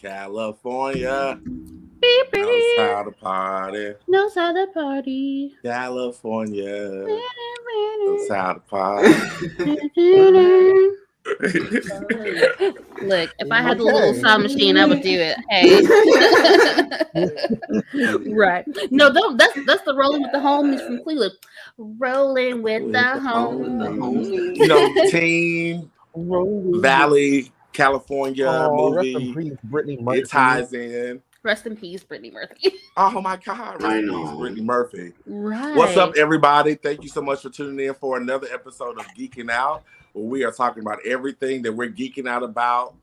California Beep, beep. knows how to party. Knows how to party. California knows how to party. Look, if I had the little sound machine, I would do it. Hey, right? No, that's the Rolling with the Homies from Cleveland. Rolling with the homies. You know, Teen Valley, California Rest in movie. peace, Brittany Murphy. It ties in. Rest in peace, Brittany Murphy. Oh my God, rest in peace, Brittany Murphy. Right. What's up, everybody? Thank you so much for tuning in for another episode of Geekin Out, where we are talking about everything that we're geeking out about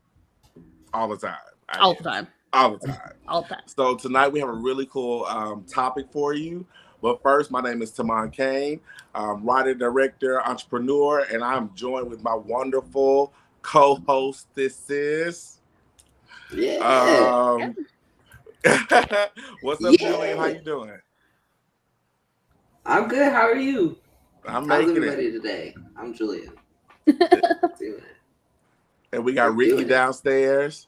all the time. All the time. All the time. All the time. So tonight we have a really cool topic for you. But first, my name is Tamon Kane, writer, director, entrepreneur, and I'm joined with my wonderful co-hostesses. Yeah. What's up, Julian? How you doing? I'm good. How are you? I'm How's making everybody it. today? I'm Julian. And we got Ricky downstairs.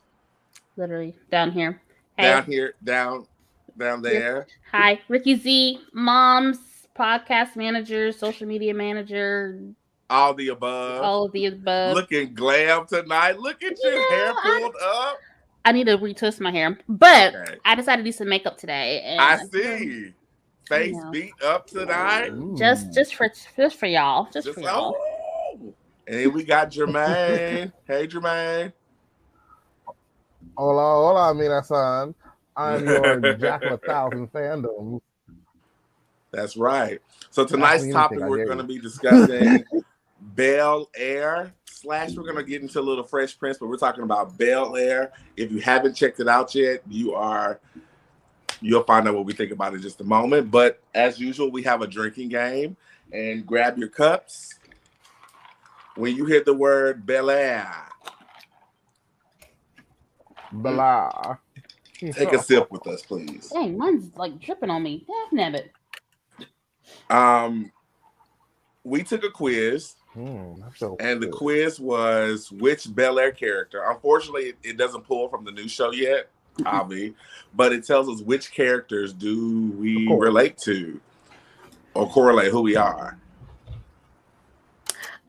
Literally down here. Hey. Down there. Hi, Ricky Z, mom's podcast manager, social media manager. All the above. All of the above. Looking glam tonight. Look at your hair pulled up. I need to retwist my hair, but okay. I decided to do some makeup today. And I see. Face beat up tonight. Just for y'all. Just for y'all. And then we got Jermaine. Hey, Jermaine. Hola, minasan. I'm your Jack of 1,000 fandom. That's right. So tonight's topic, we're going to be discussing Bel-Air / we're going to get into a little Fresh Prince, but we're talking about Bel-Air. If you haven't checked it out yet, you'll find out what we think about it in just a moment. But as usual, we have a drinking game, and grab your cups. When you hear the word Bel-Air, Blah. Take a sip with us, please. Dang, mine's like dripping on me. Damn it. We took a quiz, and the quiz was which Bel-Air character. Unfortunately, it doesn't pull from the new show yet, Avi, but it tells us which characters do we relate to or correlate who we are.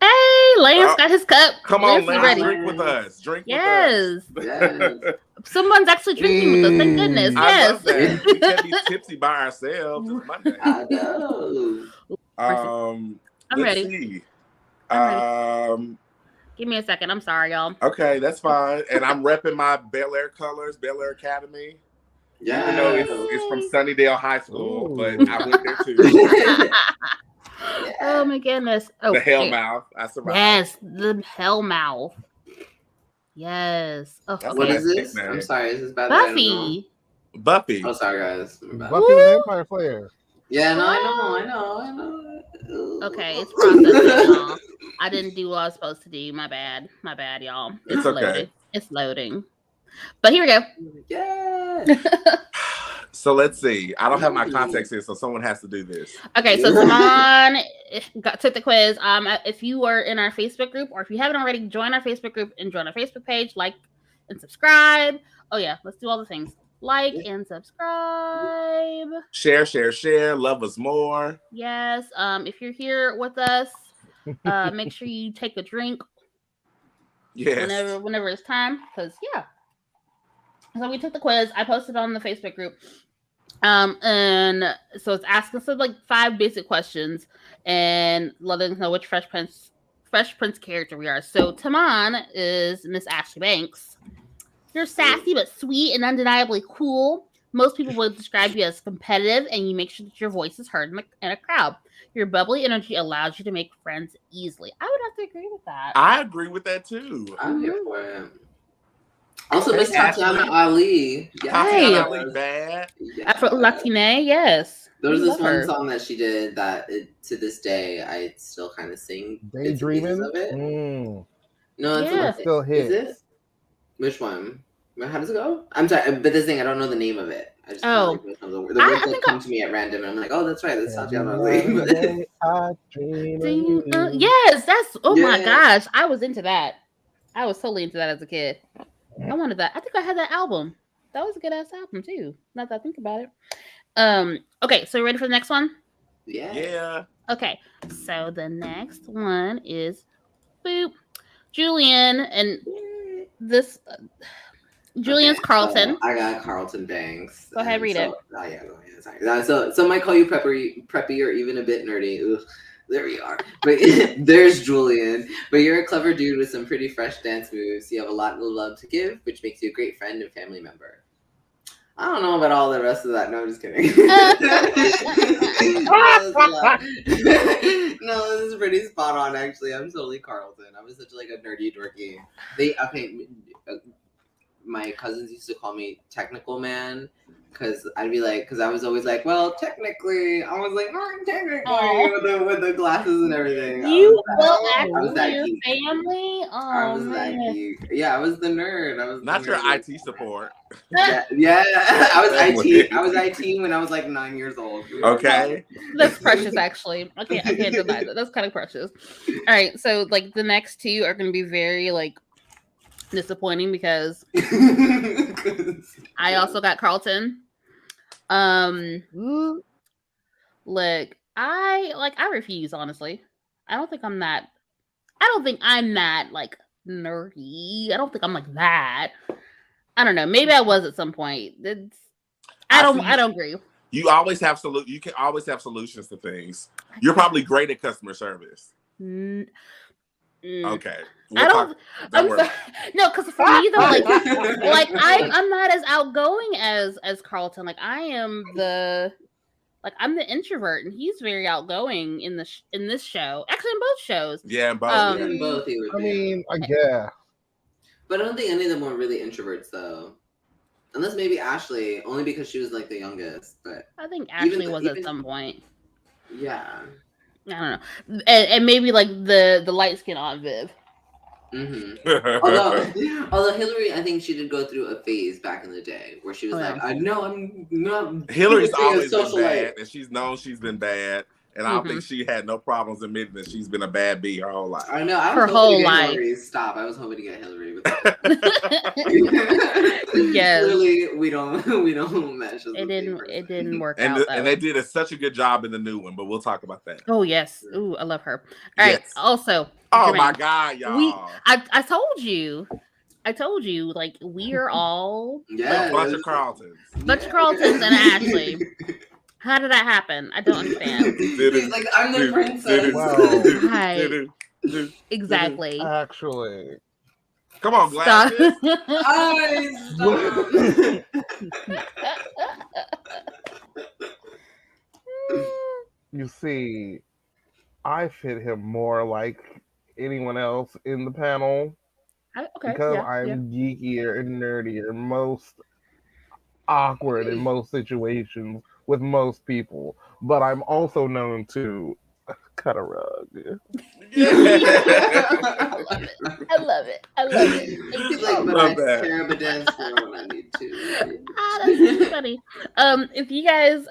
Hey, Lance got his cup. Come on, Lance, drink with us. Drink with us. Yes. Someone's actually drinking with us. Thank goodness. I love that. We can't be tipsy by ourselves. It's Monday. I know. I'm ready. Give me a second. I'm sorry, y'all. Okay, that's fine. And I'm repping my Bel-Air colors, Bel-Air Academy. Yeah. You know, it's from Sunnydale High School, but I went there too. Oh my goodness. Oh, the Hellmouth. I survived. Yes, the Hellmouth. Yes. Oh, what is this? I'm sorry. Is this bad? Buffy. Buffy. Oh, sorry, guys. Buffy the Vampire Slayer. Yeah, no, I know. Okay, it's processing, y'all. I didn't do what I was supposed to do. My bad, y'all. It's okay. Loading. It's loading. But here we go. Yeah. So let's see. I don't have my context here, so someone has to do this. Okay, so Simon took the quiz. If you were in our Facebook group, or if you haven't already, join our Facebook group and join our Facebook page. Like and subscribe. Oh yeah, let's do all the things. Like and subscribe. Share. Love us more. Yes. If you're here with us, make sure you take a drink. Yes. Whenever it's time, because So we took the quiz. I posted on the Facebook group. And so it's asking us like 5 basic questions and letting us know which Fresh Prince character we are. So Tamon is Miss Ashley Banks. You're sassy but sweet and undeniably cool. Most people would describe you as competitive, and you make sure that your voice is heard in a crowd. Your bubbly energy allows you to make friends easily. I would have to agree with that. I agree with that too. I'm here for it. Also, Miss Tatiana Ali. Tatiana Ali bad. Afro Latina, yes. There was this one song that she did that to this day I still kind of sing. Daydreaming of it. No, it's still hit. Is it? Which one? How does it go? I'm sorry, but this thing I don't know the name of it. I just the words that come to me at random, and I'm like, oh, that's right, that's Tatiana Ali. Yes, that's my gosh, I was into that. I was totally into that as a kid. I wanted that. I think I had that album. That was a good ass album too. Now that I think about it. Okay, so ready for the next one? Yeah. Okay, so the next one is boop. Julian, and this Julian's Carlton. So I got Carlton Banks. Go ahead, read it. Oh yeah, go ahead. Sorry. So some might call you preppy or even a bit nerdy. Ugh, there we are. But there's Julian. But you're a clever dude with some pretty fresh dance moves. You have a lot of love to give, which makes you a great friend and family member. I don't know about all the rest of that. No, I'm just kidding. No, this is pretty spot on. Actually, I'm totally Carlton. I was such like a nerdy dorky. My cousins used to call me Technical Man because I was always like, well, technically, I was like, technically with the glasses and everything. You will act with your family. I was that geek. Yeah, I was the nerd. I was not your IT support. Yeah. I was IT. I was IT when I was like 9 years old. Okay. That's precious, actually. I can't deny that. That's kind of precious. All right, so like the next two are going to be very like disappointing because I also got Carlton. Look, I refuse, honestly. I don't think I'm that like nerdy. I don't think I'm like that. I don't know. Maybe I was at some point. I don't agree. You always have you can always have solutions to things. You're probably great at customer service. Okay. No, because for me though, like I'm not as outgoing as Carlton. Like I'm the introvert, and he's very outgoing in this show. Actually, in both shows. Yeah, in both. In both, he would be. I mean, yeah. But I don't think any of them were really introverts though. Unless maybe Ashley, only because she was like the youngest. But I think Ashley was at some point. Yeah. I don't know, and maybe like the light skin Aunt Viv. Mm-hmm. although Hillary, I think she did go through a phase back in the day where she was I know I'm not. Hillary's always been bad, and she's known she's been bad, and I don't think she had no problems admitting that she's been a bad bee her whole life. I know. Her whole life. Hillary, stop. I was hoping to get Hillary with that. Yes. Clearly, we don't match. It didn't work out. And they did such a good job in the new one, but we'll talk about that. Oh yes. Ooh, I love her. All right. Also. Oh my God, y'all! I told you, like we are all a bunch of Carltons, and Ashley. How did that happen? I don't understand. Like I'm the princess. Right. Exactly. Actually, come on, Glasses. Stop. You see, I fit him more like anyone else in the panel because I'm geekier and nerdier, most awkward in most situations with most people, but I'm also known to cut a rug. I love it. He's like, but I care of a dance floor when I need to. That's funny. If you guys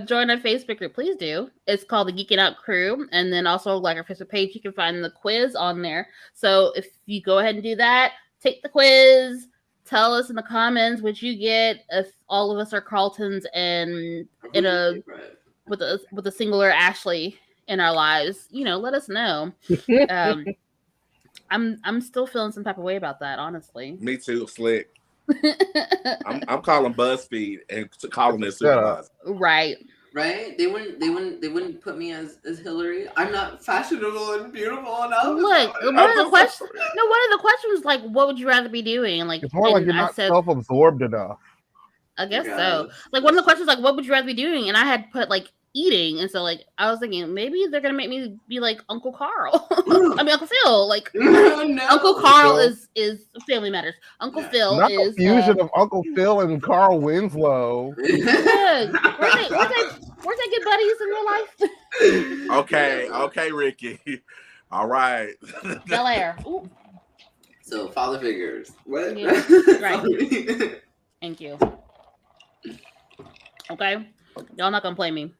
join our Facebook group, please do. It's called the Geekin Out Crew, and then also like our Facebook page, you can find the quiz on there. So if you go ahead and do that, take the quiz, tell us in the comments what you get. If all of us are Carltons and with a singular Ashley in our lives, let us know. I'm still feeling some type of way about that, honestly. Me too, slick. I'm calling BuzzFeed and calling their supervisor. Right. They wouldn't put me as Hillary. I'm not fashionable and beautiful enough. Look, one of the questions was like, what would you rather be doing? And like, it's more like you're not self-absorbed enough. I guess so. Like one of the questions, like, what would you rather be doing? And I had put like eating, and so like I was thinking maybe they're gonna make me be like Uncle Carl. I mean Uncle Phil. Like Uncle Carl is Family Matters. Uncle Phil not is a fusion of Uncle Phil and Carl Winslow. Weren't they good buddies in real life? Okay, Ricky. All right. Bel-Air. So father figures. What? Yeah. Right. Thank you. Okay. Y'all not gonna play me.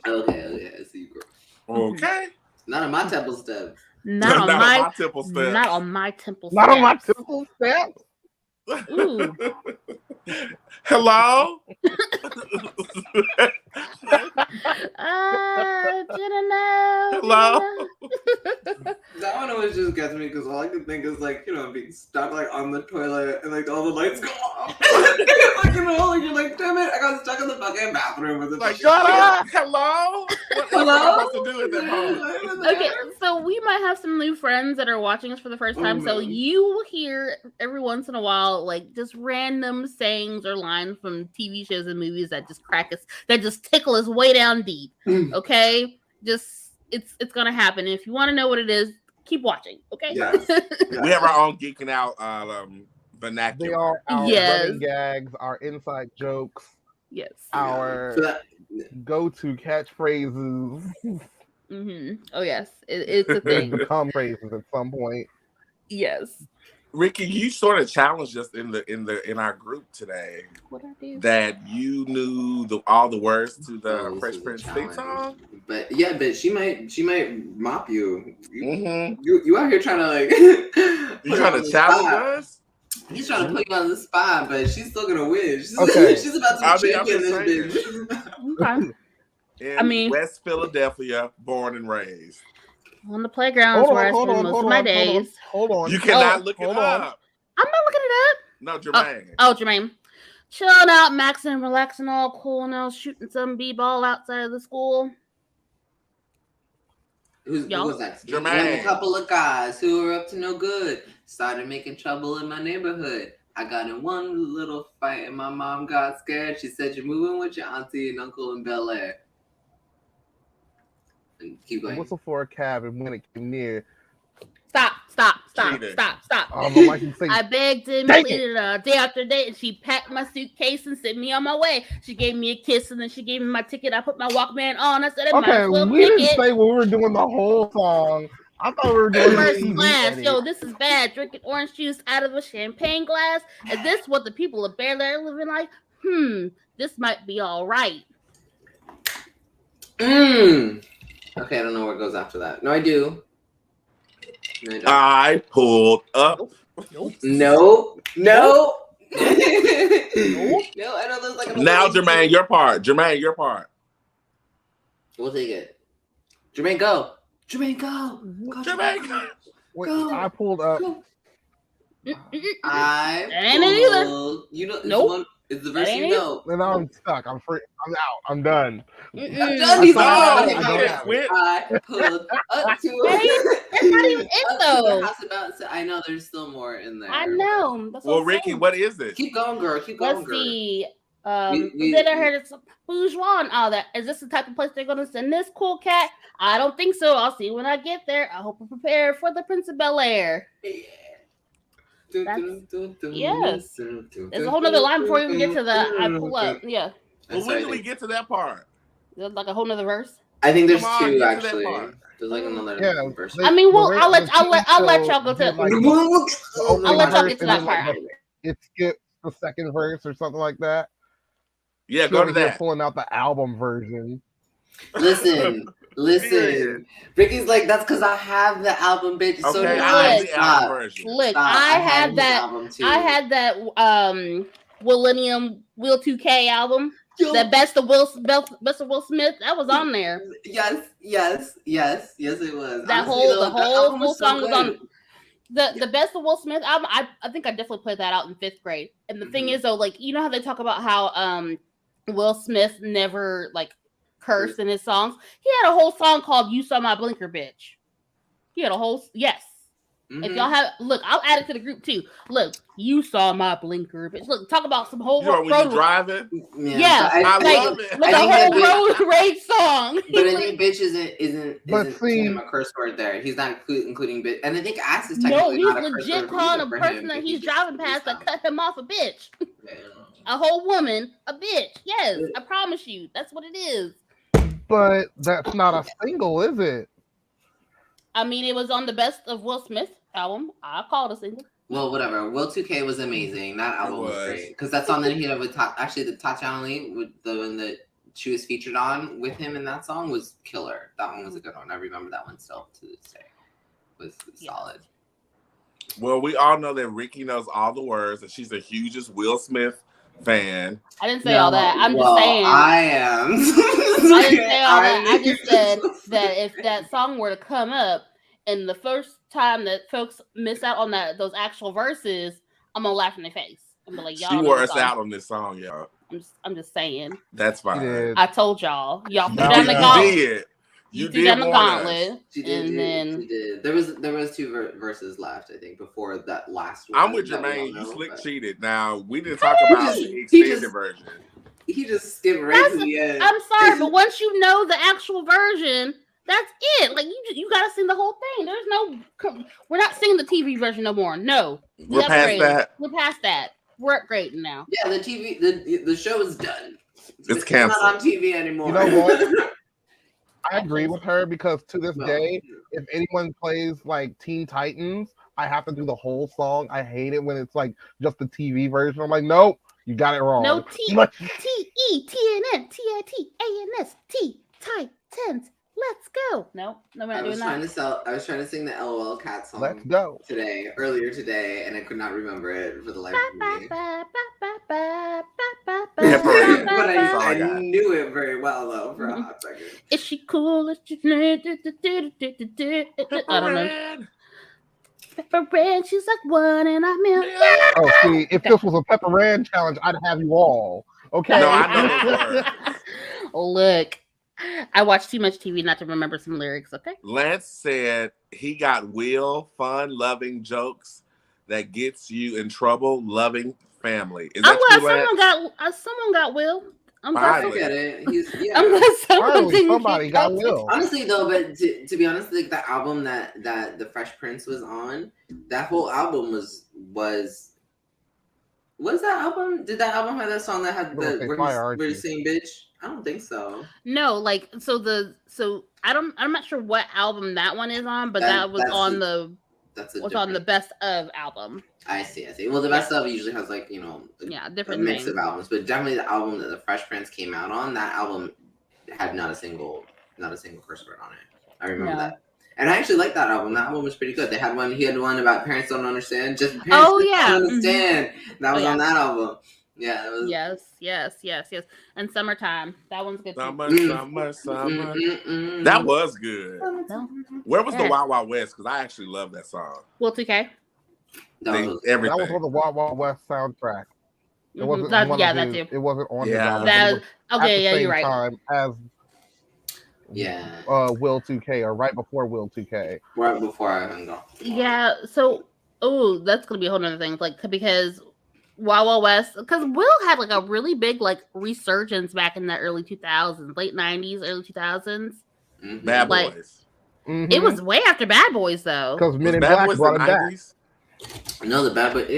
Okay. I see you, girl. Okay. Not on my temple steps. Not on my temple steps. Not on my temple steps. Ooh. Hello? Hello? That one always just gets me because all I can think is like, being stuck like on the toilet and like all the lights go off. Like, you're like, damn it, I got stuck in the fucking bathroom with the like, shut up! Hello? What am I supposed to do at that moment? Okay, so we might have some new friends that are watching us for the first time. So you will hear every once in a while, like just random sayings or lines from TV shows and movies that just crack us, that just tickle us way down deep. Okay, just it's gonna happen. If you want to know what it is, keep watching. Okay. Yes. We have our own Geeking Out vernacular. They are our running gags, our inside jokes. Yes. Our go-to catchphrases. Mm-hmm. Oh yes, it's a thing. Become phrases at some point. Yes. Ricky, you sort of challenged us in our group today. What I do? That you knew all the words to the Fresh Prince theme song. But she might mop you. Mm-hmm. You out here trying to like. You trying to challenge us? He's trying to put you on the spot, but she's still gonna win. She's about to be champion this bitch. Okay. In West Philadelphia, born and raised. On the playgrounds where I spend most of my days. Hold on. You cannot look it up. I'm not looking it up. No, Jermaine. Jermaine. Chilling out, maxing, relaxing, all cool now, shooting some b-ball outside of the school. Who was that? Jermaine. A couple of guys who were up to no good started making trouble in my neighborhood. I got in one little fight and my mom got scared. She said, "You're moving with your auntie and uncle in Bel-Air." And keep going. Whistle for a cab, and when it came near. Stop. I begged and pleaded day after day, and she packed my suitcase and sent me on my way. She gave me a kiss, and then she gave me my ticket. I put my Walkman on. I said, "Okay, we didn't say we were doing the whole song. I thought we were doing first class. Yo, this is bad. Drinking orange juice out of a champagne glass. Is this what the people of Bel-Air are living like? This might be all right." Okay, I don't know where it goes after that. No, I do. I pulled up. No. No, I know there's like now, Jermaine, your part. We'll take it. Jermaine, go. Jermaine, go. Wait, I pulled up. You know, nope. It's the verse you know. And now I'm stuck. I'm free. I'm out. I'm done. I'm done. He's out. I pulled up to it. That's not even it though. I know there's still more in there. I know. Well, Ricky, what is it? Keep going, girl. Let's see. Then I heard it's bourgeois and all that. Is this the type of place they're gonna send this cool cat? I don't think so. I'll see when I get there. I hope I'm prepared for the Prince of Bel-Air. Yes. There's a whole nother line before you even get to the I pull up. Yeah. Well, when do we get to that part? There's like a whole nother verse. I think there's two actually. There's like another verse. I mean, well, I'll let y'all go to. I'll let y'all get to that part. It skips the second verse or something like that. Yeah, go to that. Pulling out the album version. Listen. Ricky's like, that's because I have the album, bitch. Okay, so I have the album version. Look, I had that Millennium Will 2K album. The best of Will Smith. That was on there. Yes, it was. That the whole full song was on. The best of Will Smith album. I think I definitely played that out in 5th grade. And the thing is though, like, you know how they talk about how Will Smith never like cursed in his songs. He had a whole song called "You Saw My Blinker, Bitch." He had a whole If y'all have I'll add it to the group too. Look, you saw my blinker, bitch. Look, talk about some whole road. When you driving? Yeah, I love it. Like a whole road rage song. But I think bitch isn't a curse word there. He's not including bitch, and I think ass is technically not a curse word. No, he's legit calling a person that he's driving past that cut him off a bitch. A whole woman, a bitch. Yes, I promise you, that's what it is. But that's not a single, is it? I mean, it was on the best of Will Smith album. I call it a single. Well, whatever. Will 2K was amazing. That album was great because that song that he had with the Tatiana Lee, with the one that she was featured on with him in that song, was killer. That one was a good one. I remember that one still to this day. Was solid. Well, we all know that Ricky knows all the words, and she's the hugest Will Smith fan. I didn't say all that. I'm just saying. I am. I didn't say all that. I just said that if that song were to come up, and the first time that folks miss out on those actual verses, I'm gonna laugh in their face. I'm like, y'all. She wore us out on this song, y'all. I'm just saying. That's fine. I told y'all threw down the gauntlet. You threw down the gauntlet. She did. There was two verses left, I think, before that last one. I'm with Jermaine. You slick cheated. Now we didn't talk about the extended version. He just skipped right to the end. I'm sorry, but once you know the actual version, that's it. Like you gotta sing the whole thing. There's no. We're not singing the TV version no more. No, we're past that. We're past that. We're upgrading now. Yeah, the show is done. It's canceled. Not on TV anymore. You know what? I agree with her because to this day, if anyone plays like Teen Titans, I have to do the whole song. I hate it when it's like just the TV version. I'm like, nope, you got it wrong. No T-E-T-N-N T-I-T-A-N-S T Titans. Let's go. No, we're not doing that. I was trying to sing the LOL Cat song. Let's go. Earlier today, and I could not remember it for the life of me. But I knew it very well though for a hot second. Is she cool? I don't know. Pepper Ran, she's like one in a million. Oh, see, if this was a Pepper Ran challenge, I'd have you all. Okay. No, I know. Look. I watch too much TV not to remember some lyrics, okay? Lance said he got Will, fun, loving jokes that gets you in trouble, loving family. Is that true, Lance? Someone got Will. I'm glad I get it. I'm glad somebody got Will. Honestly, though, but to be honest, like the album that the Fresh Prince was on, that whole album was that album? Did that album have that song that had where he's saying bitch? I don't think so. No, like I'm not sure what album that one is on, but that was on the best of album. I see. Well, the best of usually has like different a mix of albums, but definitely the album that the Fresh Prince came out on, that album had not a single curse word on it. I remember that. And I actually liked that album. That album was pretty good. He had one about parents don't understand. Just parents don't understand. Mm-hmm. That was on that album. Yeah, it was... Yes. And Summertime. That one's good. Summer. That was good. Where was the Wild Wild West? Because I actually love that song. Will 2K. That was on the Wild Wild West soundtrack. It wasn't that too. It wasn't on his album. You're right. Time as Will 2K or right before Will 2K. Right before I hung up. Yeah. So that's gonna be a whole other thing. Like because Wild Wild West, because Will had like a really big like resurgence back in the early 2000s, late 90s, early 2000s. Mm-hmm. Bad Boys. Mm-hmm. It was way after Bad Boys though. Because Men in Black brought it back. No, the Bad Boys,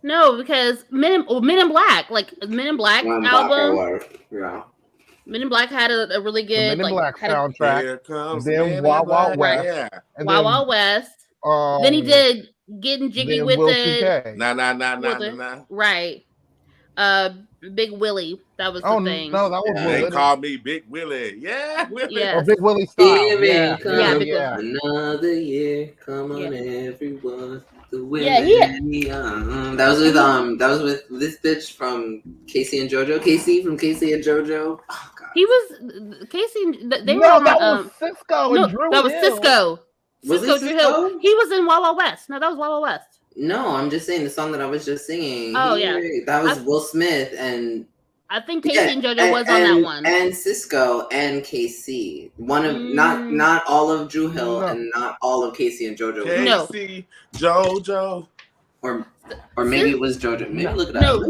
No, because Men in Black, like Men in Black album. Men in Black had a really good Men in Black soundtrack. Then Wild Wild West. Yeah. Wild Wild West. Then he did Getting Jiggy with it. Nah. Right. Big Willie. That was the thing. No, that was Willie. They called me Big Willie. Yeah, Willie. Yes. Big Willie style. Yeah. Another year, come on, everyone. Yeah. That was with this bitch from Casey and JoJo. Casey from Casey and JoJo. Oh, God. He was Casey. They were on that was Cisco and Drew. That was Cisco. Was it Drew Hill. He was in Wild Wild West. No, that was Wild Wild West. No, I'm just saying the song that I was just singing. Oh, yeah. That was Will Smith and... I think Casey and JoJo was on that one. And Cisco and Casey. One of not all of Drew Hill and not all of Casey and JoJo. Casey, JoJo. Or maybe it was JoJo. Maybe look it up. No,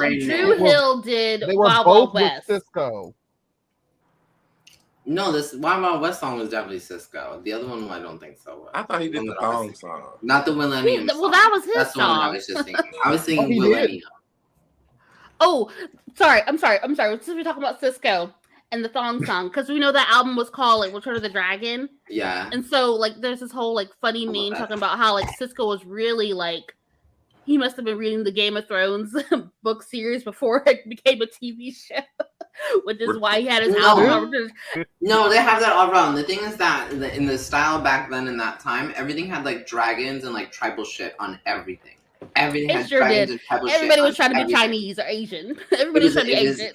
Drew Hill did Wild Wild West. Cisco. No, this Wild Wild West song was definitely Cisco. The other one, I don't think so. I thought he did the thong song. Not the Millennium song. Well, that was his That's song. The one I was just singing. I was singing Millennium. Oh, sorry. I'm sorry. Since we're talking about Cisco and the thong song, because we know that album was called like Return of the Dragon. Yeah. And so like there's this whole like funny meme talking about how like Cisco was really like he must have been reading the Game of Thrones book series before it became a TV show. which is why he had his album. No, they have that all wrong. The thing is that in the style back then in that time, everything had like dragons and like tribal shit on everything. Everything had dragons and tribal shit. Everybody was trying to be Chinese or Asian. Everybody was trying to be Asian.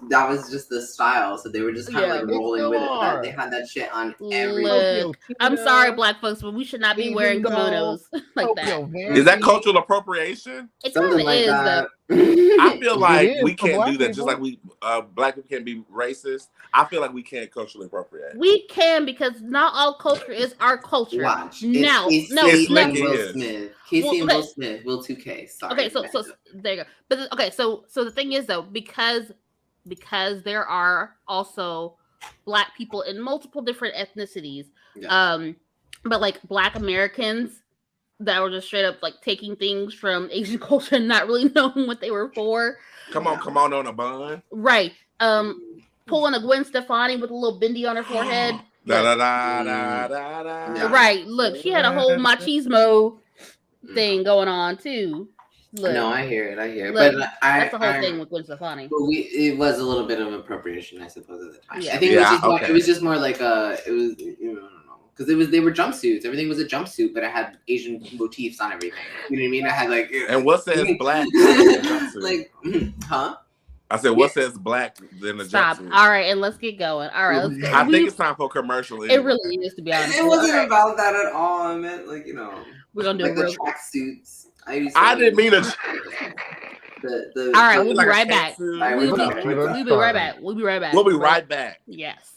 That was just the style, so they were just kind of like rolling with it. They had that shit on everything. I'm sorry, black folks, but we should not be wearing kimonos like that. Is that cultural appropriation? It kind of is, though. I feel like we can't do that. Just like we black people can't be racist. I feel like we can't culturally appropriate. We can, because not all culture is our culture. Watch. Now, it's Will Smith. Casey and Will Smith. Will 2K. Sorry. Okay, so there you go. But okay, so the thing is though, because there are also black people in multiple different ethnicities, but like black Americans that were just straight up like taking things from Asian culture and not really knowing what they were for. Come on a bun. Right. Pulling a Gwen Stefani with a little bindi on her forehead. Right. Look, she had a whole machismo thing going on too. Look. No, I hear it. Look, but that's the whole thing with Gwen Stefani. But it was a little bit of appropriation, I suppose, at the time. Yeah. I think it was just more like it was, you know, because they were jumpsuits. Everything was a jumpsuit, but it had Asian motifs on everything. You know what I mean? I had like. And what says black? Like, huh? I said, what says black than a jumpsuit? All right, and let's get going. All right, let's go. I think it's time for a commercial. It really is, to be honest. It wasn't about that at all. I meant, like, you know, we're gonna do like the track suits. I didn't mean to. All right, we'll be right back. We'll be right back. We'll be right back. We'll be right back. Yes.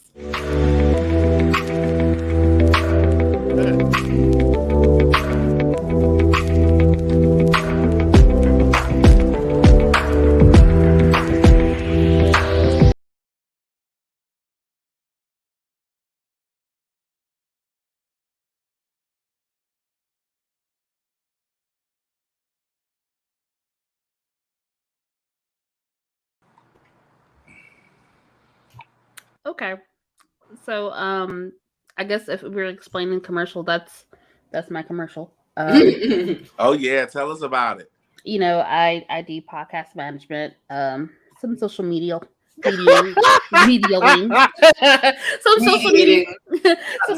Okay, so I guess if we're explaining commercial, that's my commercial. Oh yeah, tell us about it. You know, I do podcast management, some social media, some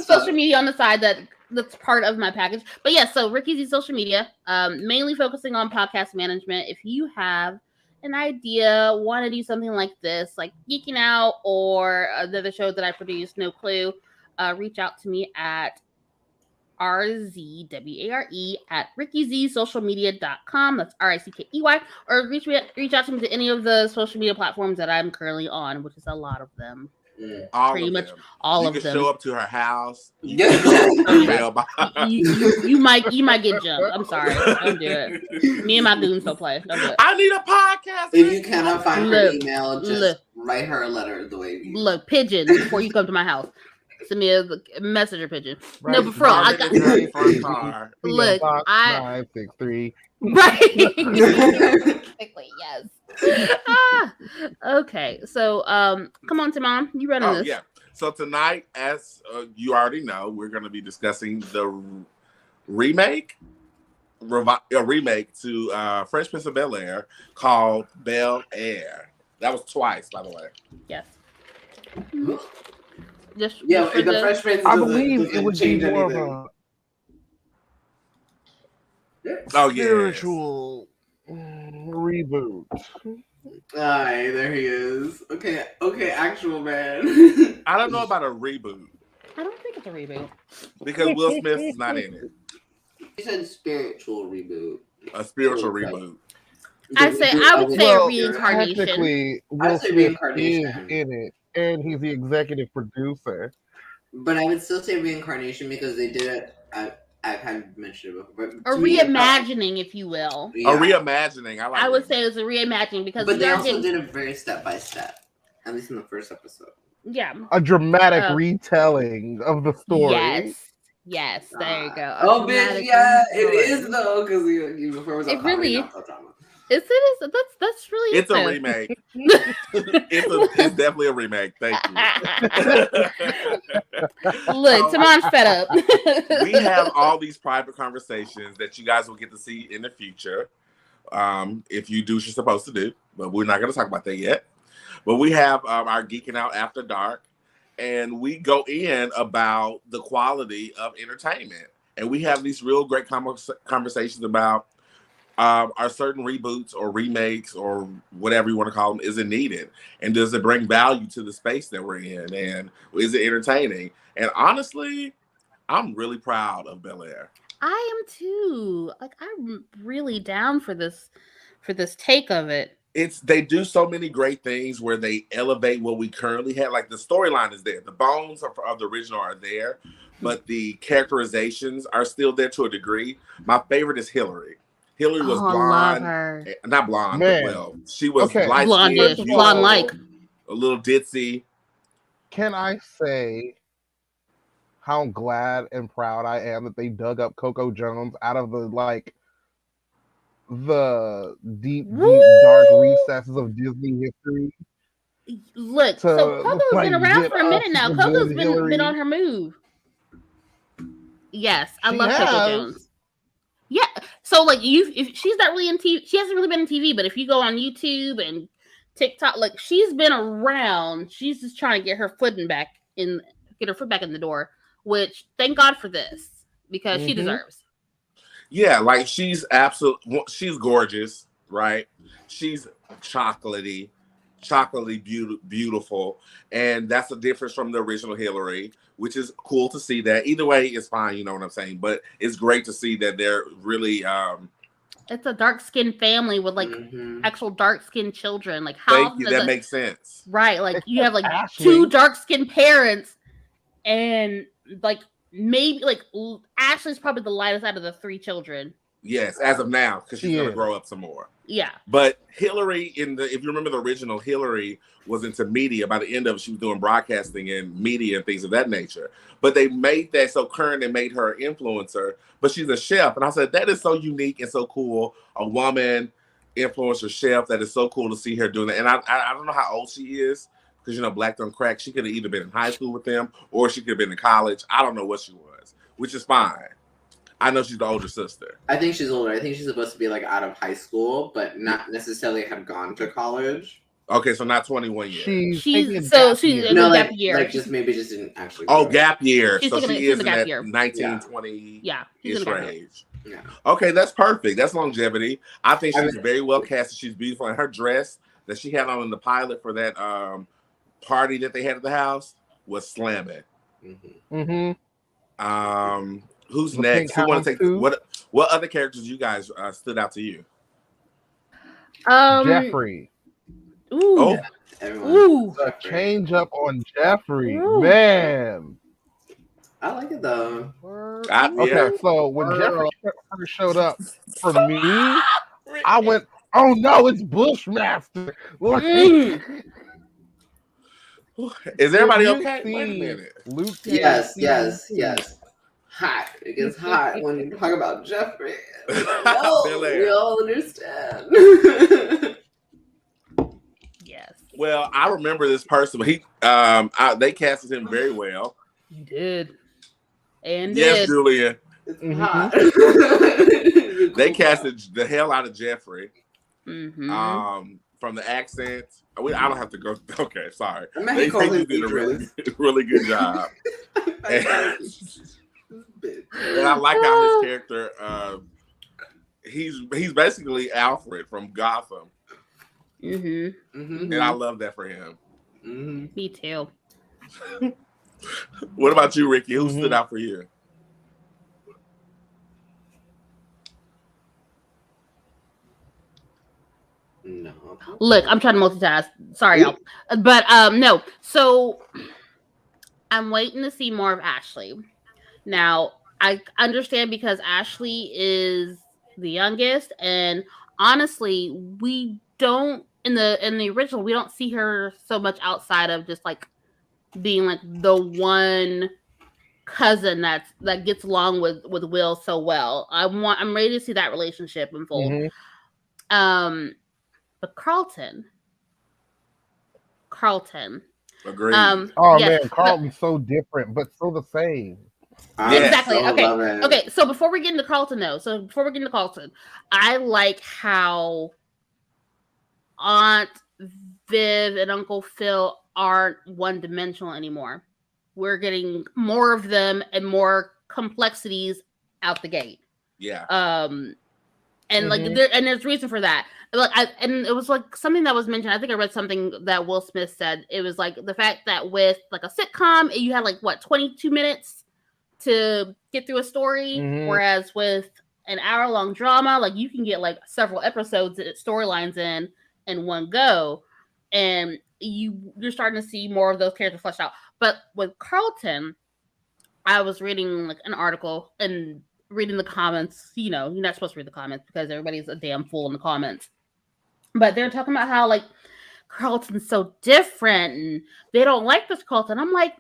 social media on the side that's part of my package. But yeah, so Ricky's Z social media, mainly focusing on podcast management. If you have an idea, want to do something like this, like Geeking Out or the show that I produce, No Clue, reach out to me at RZWARE at RickyZSocialMedia.com. That's RICKEY. Or reach out to me to any of the social media platforms that I'm currently on, which is a lot of them. Pretty much all of them. You can show up to her house. You might get jumped. I'm sorry. Don't do it. Me and my goons don't play. Don't do it. I need a podcast. If you cannot find her email, just write her a letter the way you look. Pigeon before you come to my house. Send me a messenger pigeon. Right. No, but for all, I got look. 963. Right. Exactly. Yes. Okay. So, come on, Timon. You running this? Yeah. So tonight, as you already know, we're going to be discussing the remake to Fresh Prince of Bel-Air called Bel-Air. That was twice, by the way. Yes. Just the Fresh Prince. I believe it would be more of a spiritual reboot. Aye, there he is. Okay, actual man. I don't know about a reboot. I don't think it's a reboot because Will Smith is not in it. He said spiritual reboot. A spiritual reboot. I would say a reincarnation. Technically, Will Smith is in it, and he's the executive producer. But I would still say reincarnation because they did it. I've had mentioned it before. A reimagining, if you will. Yeah. A reimagining. I would say it was a reimagining because. But they also did it very step by step, at least in the first episode. Yeah. A dramatic retelling of the story. Yes. There you go. Oh, bitch! Yeah, it is though because before was. It really. It is. That's really. It's a remake. It's definitely a remake. Thank you. Look, Timon's fed up. We have all these private conversations that you guys will get to see in the future, if you do what you're supposed to do. But we're not going to talk about that yet. But we have our Geeking Out After Dark, and we go in about the quality of entertainment. And we have these real great conversations about are certain reboots or remakes or whatever you want to call them, is it needed? And does it bring value to the space that we're in? And is it entertaining? And honestly, I'm really proud of Bel-Air. I am too. Like, I'm really down for this take of it. They do so many great things where they elevate what we currently have. Like, the storyline is there. The bones of the original are there, but the characterizations are still there to a degree. My favorite is Hillary. Hillary was blonde. Not blonde, but well, she was light-skinned, blonde-like. A little ditzy. Can I say how glad and proud I am that they dug up Coco Jones out of the deep, dark recesses of Disney history? Look, so Coco's been around for a minute now. Coco's been on her move. Yes, I love Coco Jones. Yeah, so like if she's not really in TV, she hasn't really been in TV. But if you go on YouTube and TikTok, like, she's been around. She's just trying to get her foot back in the door. Which, thank God for this, because she deserves. Yeah, like, she's gorgeous, right? She's chocolatey beautiful, and that's the difference from the original Hillary, which is cool to see that. Either way, it's fine, you know what I'm saying? But it's great to see that they're really it's a dark-skinned family with like actual dark-skinned children. Like, how that makes sense, right? Like, you have like two dark-skinned parents, and like maybe like Ashley's probably the lightest out of the three children. Yes, as of now, because she's gonna grow up some more. Yeah. But Hillary, if you remember the original, Hillary was into media. By the end of it, she was doing broadcasting and media and things of that nature. But they made that so current and made her an influencer. But she's a chef. And I said, that is so unique and so cool. A woman influencer chef, that is so cool to see her doing that. And I don't know how old she is, because, you know, Black Don't Crack. She could have either been in high school with them or she could have been in college. I don't know what she was, which is fine. I know she's the older sister. I think she's older. I think she's supposed to be like out of high school, but not necessarily have gone to college. Okay, so not 21 yet. She's in a gap year. Like just didn't actually. Oh, gap year. She's so she is in that year. 19, 20 ish range. Yeah. Okay, that's perfect. That's longevity. I think she's very well casted. She's beautiful, and her dress that she had on in the pilot for that party that they had at the house was slamming. Who's next? Who want to take what other characters you guys stood out to you? Jeffrey. Ooh. Ooh. Change up on Jeffrey. Ooh. Man. I like it though. Okay, so when Jeffrey first showed up for me, I went, oh no, it's Bushmaster. Is everybody okay? Wait a minute. Luke, yes. Hot. It gets hot when you talk about Jeffrey. We all understand. Yes. Well, I remember this person. They casted him very well. You did. And yes, Julia. It's hot. They casted the hell out of Jeffrey. From the accent. I don't have to go. Okay, sorry. They did a really good job. And I like how his character, he's basically Alfred from Gotham. And I love that for him. Me too. What about you, Ricky? Who stood out for you? No. Look, I'm trying to multitask. Sorry, y'all. But no. So I'm waiting to see more of Ashley. Now, I understand because Ashley is the youngest, and honestly, we don't in the original we don't see her so much outside of just like being like the one cousin that gets along with Will so well. I'm ready to see that relationship unfold. But Carlton. Agreed. Man, Carlton's so different, but so the same. Exactly. Okay. So before we get into Carlton, I like how Aunt Viv and Uncle Phil aren't one-dimensional anymore. We're getting more of them and more complexities out the gate. Yeah. And like there's reason for that. Like and it was like something that was mentioned. I think I read something that Will Smith said. It was like the fact that with like a sitcom, you had like 22 minutes to get through a story, whereas with an hour-long drama, like you can get like several episodes, storylines in one go, and you're starting to see more of those characters fleshed out. But with Carlton, I was reading like an article and reading the comments. You know, you're not supposed to read the comments because everybody's a damn fool in the comments. But they're talking about how like Carlton's so different and they don't like this Carlton. I'm like,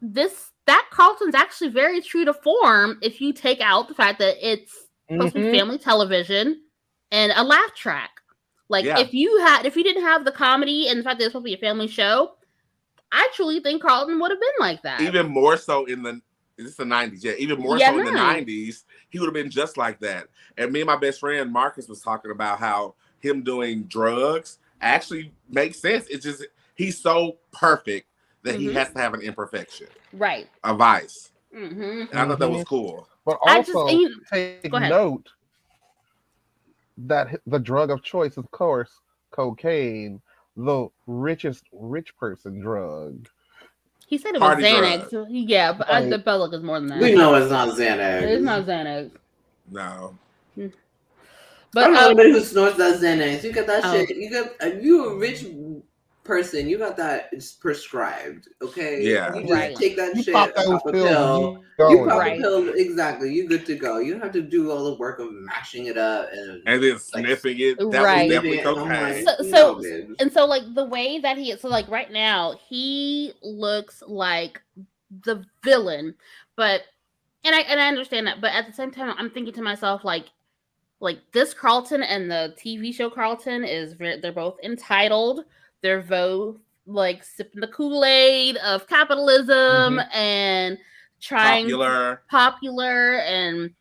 that Carlton's actually very true to form if you take out the fact that it's supposed to be family television and a laugh track. Like if you didn't have the comedy and the fact that it's supposed to be a family show, I truly think Carlton would have been like that. Even more so in the 90s. Yeah, even more so in the 90s, he would have been just like that. And me and my best friend Marcus was talking about how him doing drugs actually makes sense. It's just he's so perfect that he has to have an imperfection. Right. A vice. And I thought that was cool. But also take note that the drug of choice, of course, cocaine, the richest rich person drug. He said it was Xanax. So yeah, but I felt like it's more than that. We know it's not Xanax. It's not Xanax. No. But I don't know anybody who snorts that Xanax. You got that shit. You a rich person. You got that prescribed. Okay. Yeah. You just take that shit. Pop a pill. You pop a pill. Exactly. You good to go. You don't have to do all the work of mashing it up and then sniffing it. That was definitely cocaine. So like the way that like right now he looks like the villain, but and I understand that, but at the same time I'm thinking to myself like this Carlton and the TV show Carlton they're both entitled. They're both like sipping the Kool-Aid of capitalism and trying popular and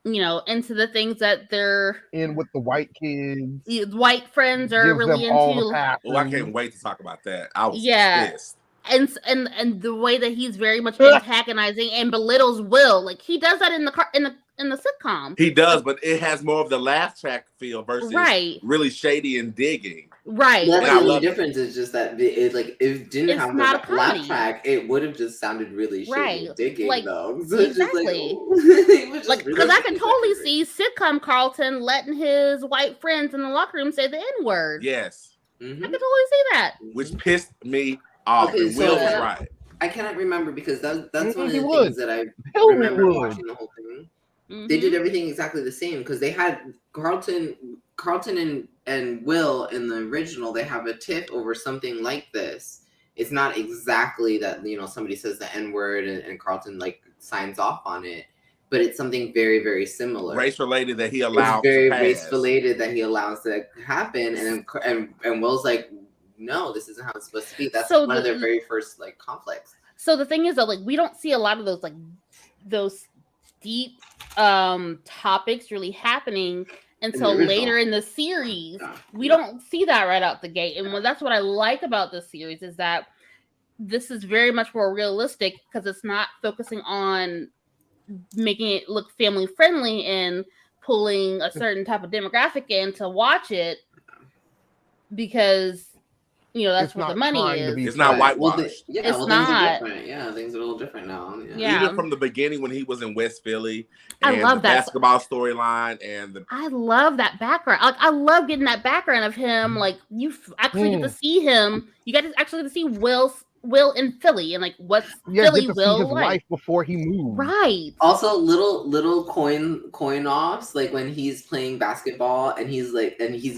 into the things that they're in with the white kids. White friends are really into. Oh, I can't wait to talk about that. I was pissed. And the way that he's very much antagonizing and belittles Will, like he does that in the sitcom. He does, but it has more of the laugh track feel versus really shady and digging. Right. That's the only difference is just that if it didn't have the laugh track, it would have just sounded really shady and digging though. So exactly. Because I can totally see sitcom Carlton letting his white friends in the locker room say the N-word. Yes. I can totally see that. Which pissed me off. Okay, and Will was right. I cannot rember because that's one of the things that I remember watching the whole thing. They did everything exactly the same because they had Carlton and Will in the original. They have a tiff over something like this. It's not exactly that somebody says the N-word and Carlton like signs off on it, but it's something very very similar. Race related that he allows. It's very race related that he allows to happen, and Will's like, no, this isn't how it's supposed to be. That's one of their very first like conflicts. So the thing is that like we don't see a lot of those deep topics really happening until later in the series. We don't see that right out the gate, and that's what I like about this series is that this is very much more realistic because it's not focusing on making it look family friendly and pulling a certain type of demographic in to watch it because that's where the money is. It's not whitewashed. It's not. Things are a little different now. Even from the beginning when he was in West Philly, I love the basketball storyline I love that background. Like I love getting that background of him. Like you actually get to see him. You got to actually get to see Will in Philly and like what's Philly Will his life before he moved. Right. Also, little coin offs like when he's playing basketball and he's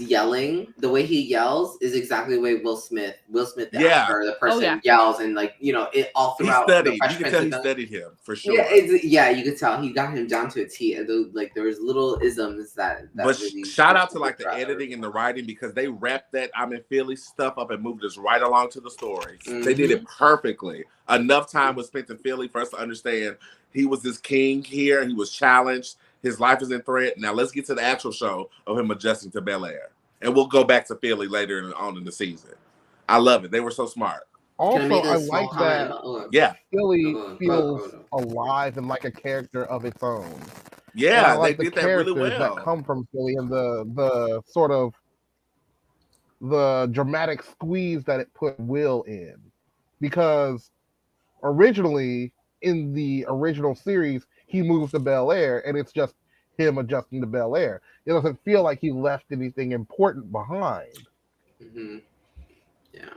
yelling. The way he yells is exactly the way Will Smith, the actor, the person yells, and it all throughout. He studied. You can tell he studied him for sure. Yeah, you could tell he got him down to a T. And there was little isms that. But really shout out to like the editing and the writing because they wrapped that I'm in Philly stuff up and moved us right along to the story. They did it perfectly. Enough time was spent in Philly for us to understand he was this king here. He was challenged. His life is in threat. Now let's get to the actual show of him adjusting to Bel-Air. And we'll go back to Philly later on in the season. I love it. They were so smart. Also, I like that Philly feels alive and like a character of its own. Yeah, and I like they did that really well. That come from Philly and the sort of the dramatic squeeze that it put Will in. Because originally, in the original series, he moves to Bel-Air and it's just him adjusting to Bel-Air. It doesn't feel like he left anything important behind. Mm-hmm. Yeah.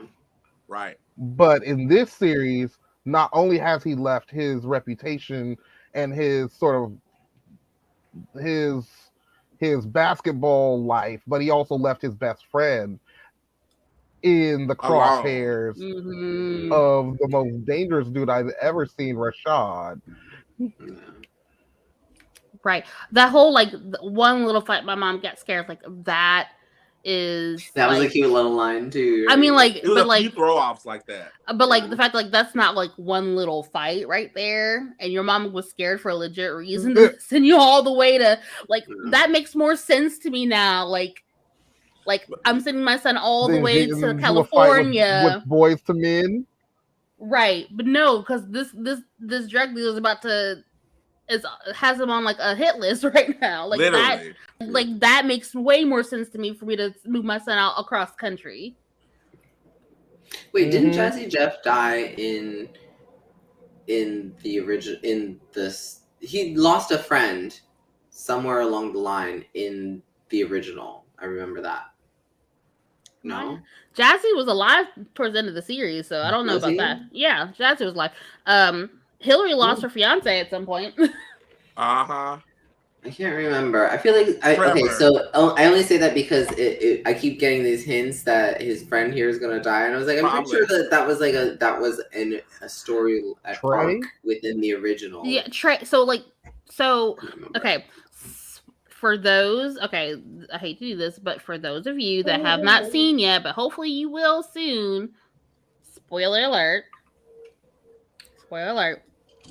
Right. But in this series, not only has he left his reputation and his sort of his basketball life, but he also left his best friend in the crosshairs of the most dangerous dude I've ever seen, Rashad. Right. That whole like one little fight, my mom got scared. Like that was a cute little line too. I mean, like, it was a few throw offs like that. But like the fact, like that's not like one little fight right there, and your mom was scared for a legit reason to send you all the way to like that makes more sense to me now. Like I'm sending my son all the way to California with Boys to Men. Right, but no, because this drug dealer is about to has him on like a hit list right now. Like literally. That makes way more sense to me for me to move my son out across country. Wait, didn't Jazzy Jeff die in the original? In this, he lost a friend somewhere along the line in the original. I remember that. No, Jazzy was alive towards the end of the series, so I don't know about that. Yeah, Jazzy was alive. Hillary lost her fiance at some point. I can't remember. I feel like okay. So I only say that because I keep getting these hints that his friend here is gonna die, and I was like, I'm pretty sure that was like a story arc within the original. Yeah, Trey. So okay. For those, I hate to do this, but for those of you that have not seen yet, but hopefully you will soon. Spoiler alert. Spoiler alert.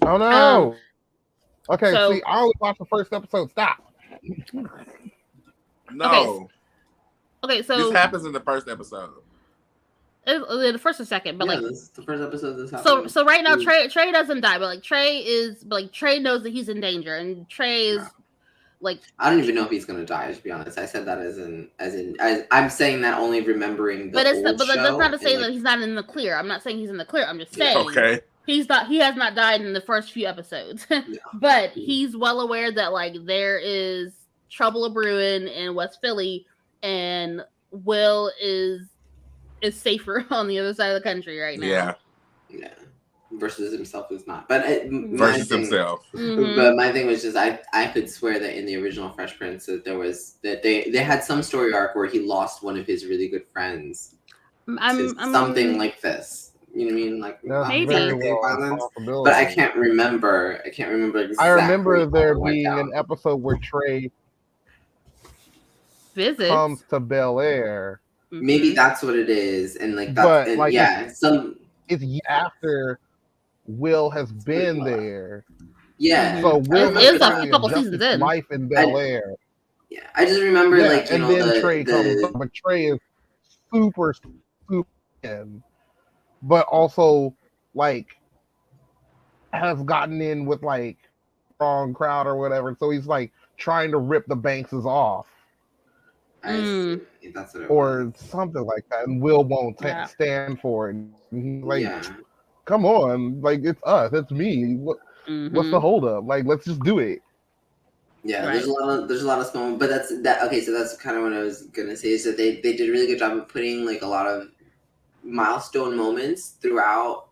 Oh no. Okay, see, I only watched the first episode. Stop. No. Okay, so this happens in the first episode. The first or second, but this is the first episode. This happens. So right now Trey doesn't die, but Trey knows that he's in danger, and Trey is like I don't even know if he's gonna die. To be honest, I said that as I'm saying that only remembering. But that's not to say that he's not in the clear. I'm not saying he's in the clear. I'm just saying he's not. He has not died in the first few episodes, but he's well aware that like there is trouble brewing in West Philly, and Will is safer on the other side of the country right now. Yeah. Versus himself is not, but himself. But my thing was just I could swear that in the original Fresh Prince that they had some story arc where he lost one of his really good friends. Something like this. You know what I mean? Like maybe, but I can't remember. Exactly. I remember there being an episode where Trey comes to Bel-Air. Maybe that's what it is, and like that. It's after Will has been there. Yeah. So Will is a couple seasons in life in Bel-Air. Yeah, I just remember and then Trey comes up, but Trey is super in, but also like has gotten in with like wrong crowd or whatever. So he's like trying to rip the Bankses off. That's what or something like that, and Will won't stand for it. He's like, come on, like it's us, it's me. What's the holdup? Like, let's just do it. Yeah, there's a lot of small, but that's that. Okay, so that's kind of what I was gonna say is that they did a really good job of putting like a lot of milestone moments throughout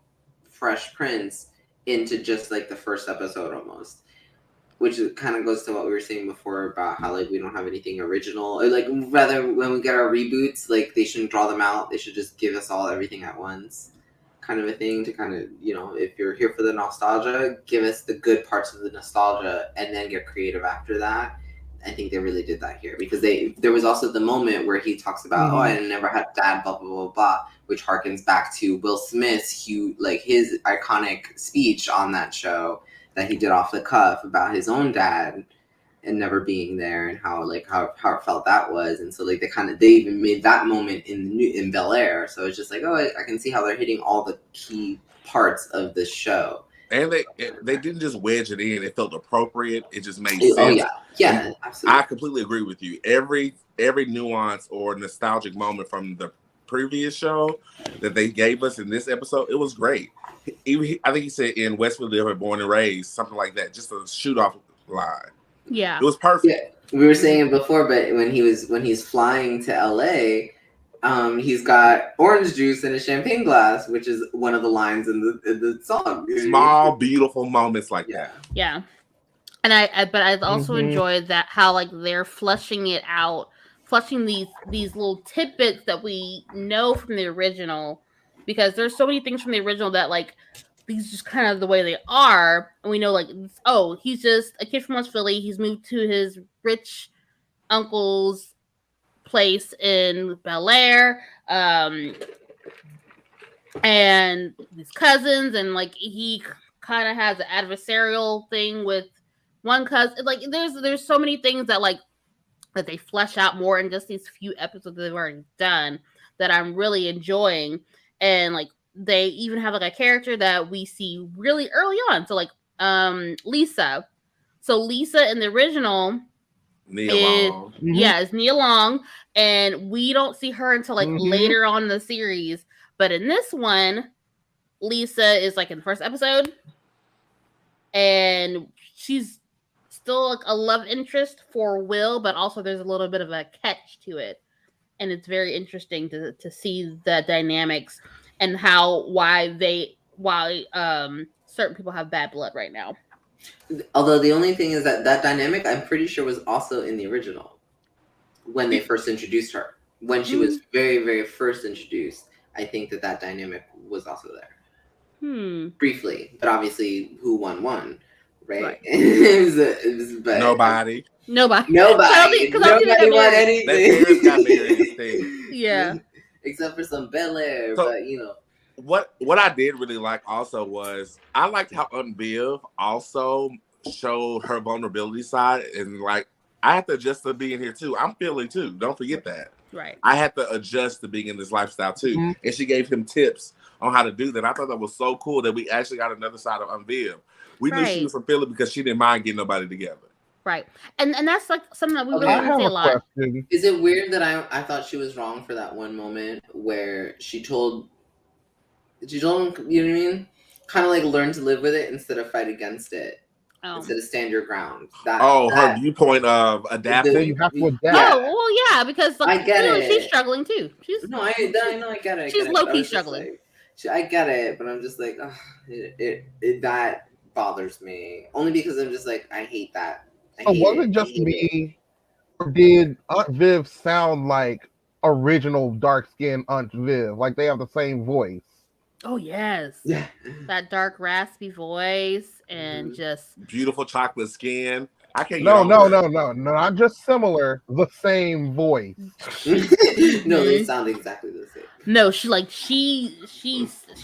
Fresh Prince into just like the first episode almost. Which kind of goes to what we were saying before about how like we don't have anything original. Or like rather when we get our reboots, like they shouldn't draw them out. They should just give us all everything at once, kind of a thing. To kind of if you're here for the nostalgia, give us the good parts of the nostalgia, and then get creative after that. I think they really did that here because there was also the moment where he talks about I never had dad, blah blah blah blah, which harkens back to Will Smith's his iconic speech on that show that he did off the cuff about his own dad, never being there, and how heartfelt that was. And so like they even made that moment in Bel-Air. So it's just like, oh, I can see how they're hitting all the key parts of the show. And they didn't just wedge it in. It felt appropriate. It just made sense. Oh yeah, absolutely. I completely agree with you. Every nuance or nostalgic moment from the previous show that they gave us in this episode, it was great. I think he said in Westwood, they were born and raised, something like that. Just a shoot off line. Yeah, it was perfect. Yeah. We were saying it before, but when he's flying to LA. He's got orange juice in a champagne glass, which is one of the lines in the song. Small, beautiful moments like that. Yeah, and I also enjoyed that how like they're fleshing it out, fleshing these little tidbits that we know from the original, because there's so many things from the original that like these just kind of the way they are, and we know like, oh, he's just a kid from West Philly. He's moved to his rich uncle's place in Bel-Air, and his cousins, and like he kind of has an adversarial thing with one cousin. Like there's so many things that like that they flesh out more in just these few episodes that they've already done that I'm really enjoying. And like they even have like a character that we see really early on. So like Lisa. So Lisa in the original is Nia Long, and we don't see her until like later on in the series. But in this one, Lisa is like in the first episode, and she's still like a love interest for Will, but also there's a little bit of a catch to it, and it's very interesting to see the dynamics and why certain people have bad blood right now. Although the only thing is that dynamic, I'm pretty sure, was also in the original when they first introduced her. When she was very, very first introduced, I think that dynamic was also there. Briefly, but obviously, who won, right? It was Nobody. Nobody won anything. Their parents got married instead. Yeah. Except for some Bel-Air, but you know. What I did really like also was I liked how Unbiv also showed her vulnerability side, and like I had to adjust to being here too. I'm Philly too. Don't forget that. Right. I had to adjust to being in this lifestyle too. And she gave him tips on how to do that. I thought that was so cool that we actually got another side of Unbiv. We knew she was from Philly because she didn't mind getting nobody together. Right. And that's like something that we really say a lot. Is it weird that I thought she was wrong for that one moment where she told him, you know what I mean? Kind of like learn to live with it instead of fight against it. Instead of stand your ground. Her viewpoint of adapting. You have to adapt. Oh, well, yeah, because like, I get it. She's struggling too. I know, I get it. She's low-key struggling. I get it, but I'm just like, that bothers me. Only because I'm just like, I hate that. Was it just me, or did Aunt Viv sound like original dark-skinned Aunt Viv? Like they have the same voice. Oh yes, yeah, that dark raspy voice and just beautiful chocolate skin. I can't. No, not just similar. The same voice. No, they sound exactly the same. No, she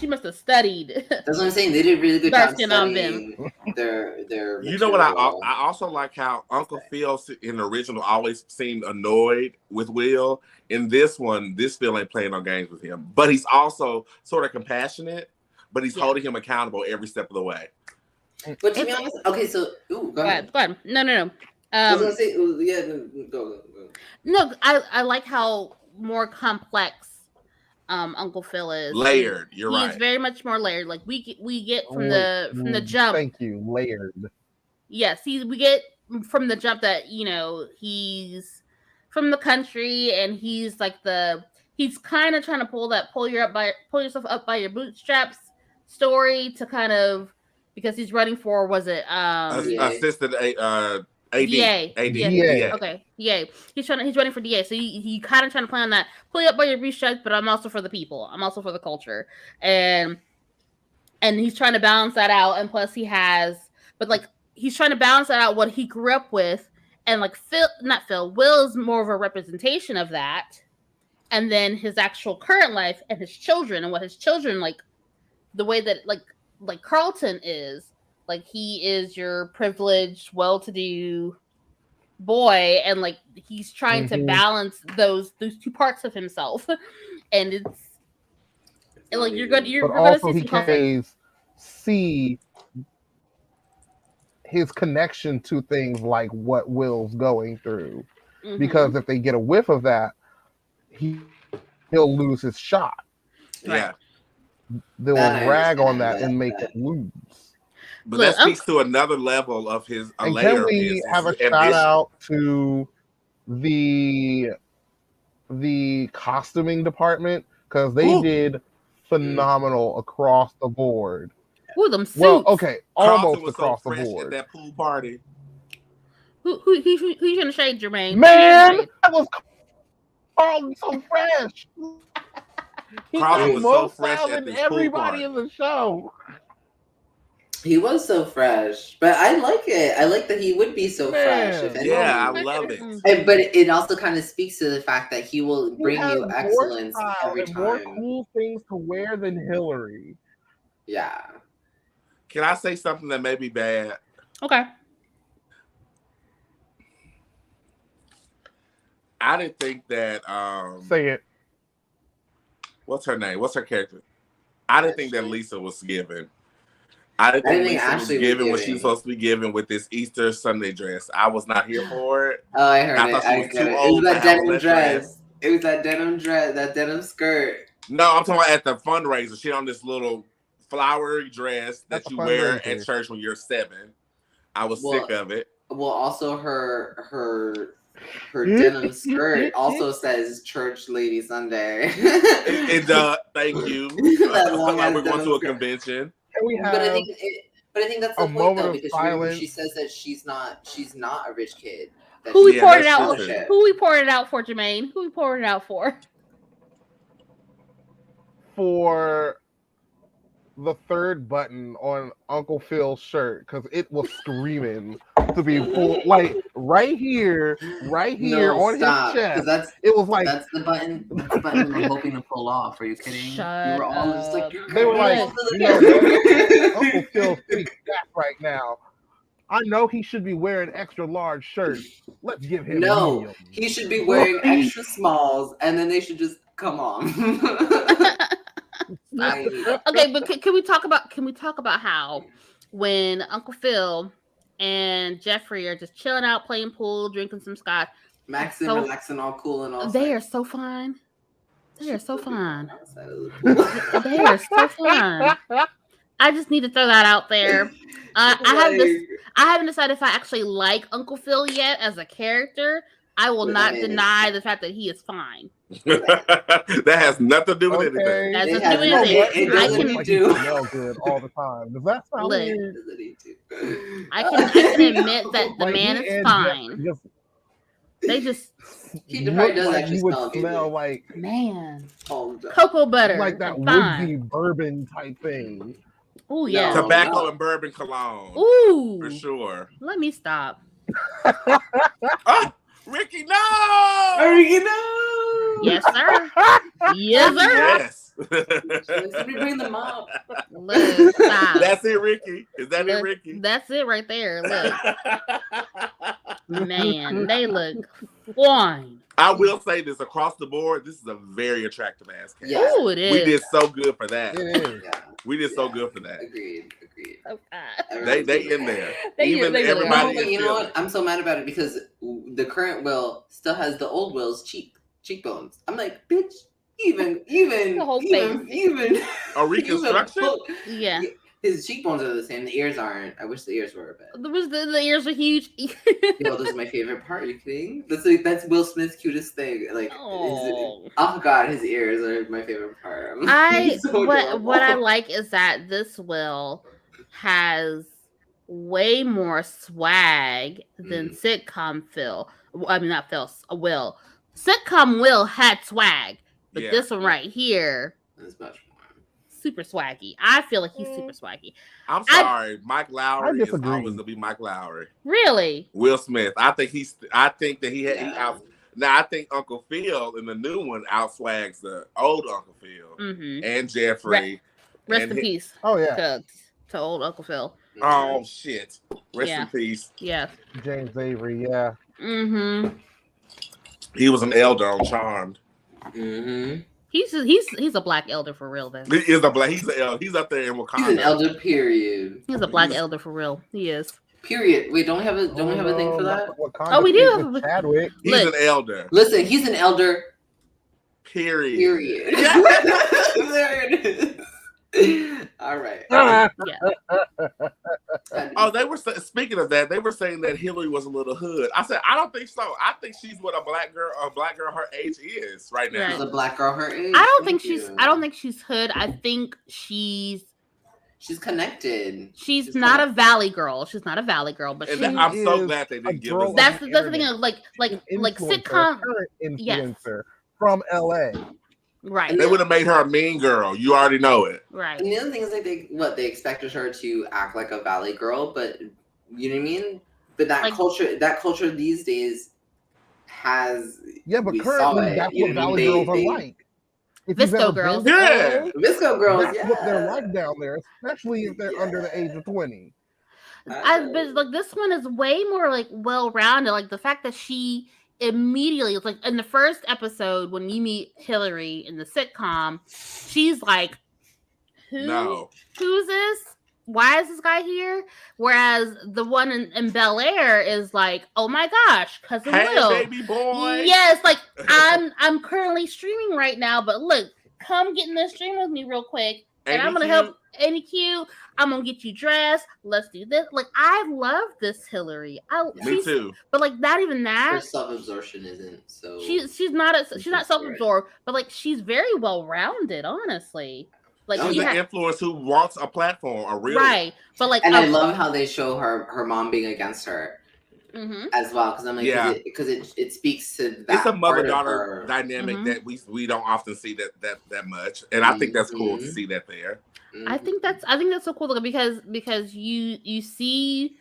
must have studied. That's what I'm saying. They did a really good job studying their. You know what? I also like how Uncle Phil in the original always seemed annoyed with Will. In this one, this Phil ain't playing no games with him, but he's also sort of compassionate. But he's holding him accountable every step of the way. But to be honest, okay, so go ahead. Go ahead. No. I was gonna say, go. No, I like how more complex Uncle Phil is. Layered. You're right. He's very much more layered. Like we get from the jump. Thank you. Layered. Yes, we get from the jump that he's from the country, and he's like he's kind of trying to pull yourself up by your bootstraps story to kind of, because he's running for assistant AD. DA. DA. Okay, DA. He's running for DA. So he kind of trying to play on that, pull you up by your bootstraps, but I'm also for the people. I'm also for the culture, and he's trying to balance that out. And plus he's trying to balance that out what he grew up with, and like Will is more of a representation of that, and then his actual current life and his children and what his children like, the way that like Carlton is. Like, he is your privileged, well-to-do boy, and like he's trying to balance those two parts of himself, and it's like you're gonna see some conflict. See his connection to things like what Will's going through, because if they get a whiff of that, he'll lose his shot. Yeah, they'll rag on that and make it lose. But that speaks to another level of his. And can we have a shout out to the costuming department, because they did phenomenal across the board. Ooh, them suits. Well, okay, almost across the board. At that pool party. Who you gonna shade, Jermaine? Man, that was Carlton so fresh. Carlton was so fresh at this everybody in the show. He was so fresh, but I like it. I like that he would be so fresh. I love it. But it also kind of speaks to the fact that he will bring you excellence every time. More cool things to wear than Hillary. Yeah. Can I say something that may be bad? Okay. I didn't think that. Say it. What's her name? What's her character? I didn't think that Lisa was given. I didn't think Lisa was given what she was supposed to be given with this Easter Sunday dress. I was not here for it. Oh, I heard it. It was that denim dress. It was that denim dress, that denim skirt. No, I'm talking about at the fundraiser. She on this little flowery dress that you wear at church when you're 7. I was sick of it. Well, also her denim skirt also says Church Lady Sunday. It does. Thank you. Like we're going to a convention. But I think that's the point though, because she says that she's not a rich kid. Who we poured it out? Who we poured it out for, Jermaine? Who we poured it out for? For the third button on Uncle Phil's shirt, because it was screaming to be full, like right here on his chest. It was like that's the button I'm hoping to pull off. Are you kidding? You were all just like, they were like, Uncle Phil's pretty fat right now. I know he should be wearing extra large shirts. Let's give him medium. He should be wearing extra smalls, and then they should just come on. Okay, but can we talk about how when Uncle Phil and Jeffrey are just chilling out, playing pool, drinking some scotch, Maxim relaxing, all cool and all. They are so fine. They are so fine. They are so fine. I just need to throw that out there. I haven't decided if I actually like Uncle Phil yet as a character. I will not deny the fact that he is fine. That has nothing to do with anything. That's just doing anything. I can do good all the time. Does that sound weird? I can admit that the man is fine. They just he does actually smell like man cocoa butter, like that woodsy bourbon type thing. Oh yeah, tobacco and bourbon cologne. Ooh, for sure. Let me stop. Ricky, no! Ricky, no! Yes, sir. Yes, sir. Yes. Let me bring them up. Look, stop. That's it, Ricky. Is that it, Ricky? That's it right there. Look. Man, they look fine. I will say this across the board. This is a very attractive ass cast. Yeah. Ooh, it is. We did so good for that. It is. Yeah. We did so good for that. Agreed. Okay. They in there. Even everybody. You know what? I'm so mad about it because the current Will still has the old Will's cheekbones. I'm like, bitch. Even the whole even a reconstruction. Yeah. His cheekbones are the same. The ears aren't. I wish the ears were, but the ears are huge. Yo, this is my favorite part. Are you kidding? That's Will Smith's cutest thing. Like, oh god, his ears are my favorite part. What I like is that this Will has way more swag than sitcom Phil. I mean, not Phil. Will. Sitcom Will had swag, but this one right here is much more super swaggy. I feel like he's super swaggy. I'm sorry, Mike Lowry is always gonna be Mike Lowry. Really? Will Smith. I think that he out. Now I think Uncle Phil in the new one outswags the old Uncle Phil and Jeffrey. Rest in peace. Oh yeah. To old Uncle Phil. Oh shit. Rest in peace. Yeah. James Avery. Yeah. Mm-hmm. He was an elder on Charmed. Mm-hmm. He's a black elder for real. Then He is a black. He's an elder. He's up there in Wakanda. He's an elder. Period. He's a black elder for real. He is. Period. Wait, don't we have a thing for that? Oh, we do. Chadwick. He's an elder. Listen, he's an elder. Period. There it is. All right. Yeah. Oh, they were speaking of that. They were saying that Hillary was a little hood. I said, I don't think so. I think she's what a black girl her age is right now. She's a black girl her age. I don't think she's hood. I think she's connected. She's not a valley girl. She's not a valley girl, but I'm so glad they didn't give us that's the thing of like sitcom influencer from LA. Right. They would have made her a mean girl. You already know it. Right. And the other thing is like they expected her to act like a valley girl, but you know what I mean? But that culture these days has but currently that's what valley girls are like. Visco girls. Visco girls. That's what they're like down there, especially if they're under the age of 20. But like this one is way more like well-rounded. Like the fact that she immediately, it's like in the first episode when you meet Hillary in the sitcom, she's like, who's this? Why is this guy here? Whereas the one in Bel-Air is like, oh my gosh, cousin Will, baby boy. Yes, like I'm currently streaming right now, but look, come get in the stream with me real quick, and I'm gonna help. Any cute, I'm gonna get you dressed. Let's do this. Like I love this Hillary. Me too. But like not even that. Her self-absorption isn't so. She's not self-absorbed, but like she's very well-rounded, honestly. Like she's an influencer who wants a platform, a real right. But like, and I love how they show her mom being against her as well, because I'm like, because it speaks to that. It's a mother-daughter dynamic that we don't often see that much, and I think that's cool to see that there. I think that's so cool because you see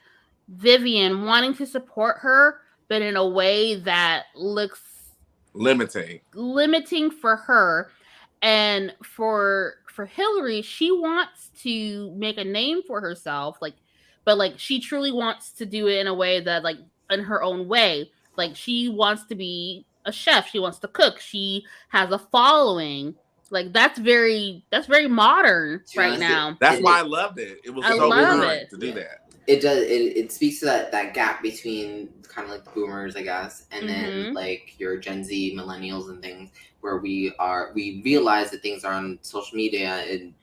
Vivian wanting to support her, but in a way that looks limiting for her, and for Hillary, she wants to make a name for herself, but she truly wants to do it in a way that in her own way. Like she wants to be a chef, she wants to cook, she has a following. Like that's very modern right now. That's why I loved it. It was so good to do that. It does. It speaks to that gap between kind of like the boomers, I guess, and then like your Gen Z, millennials, and things, where we realize that things are on social media and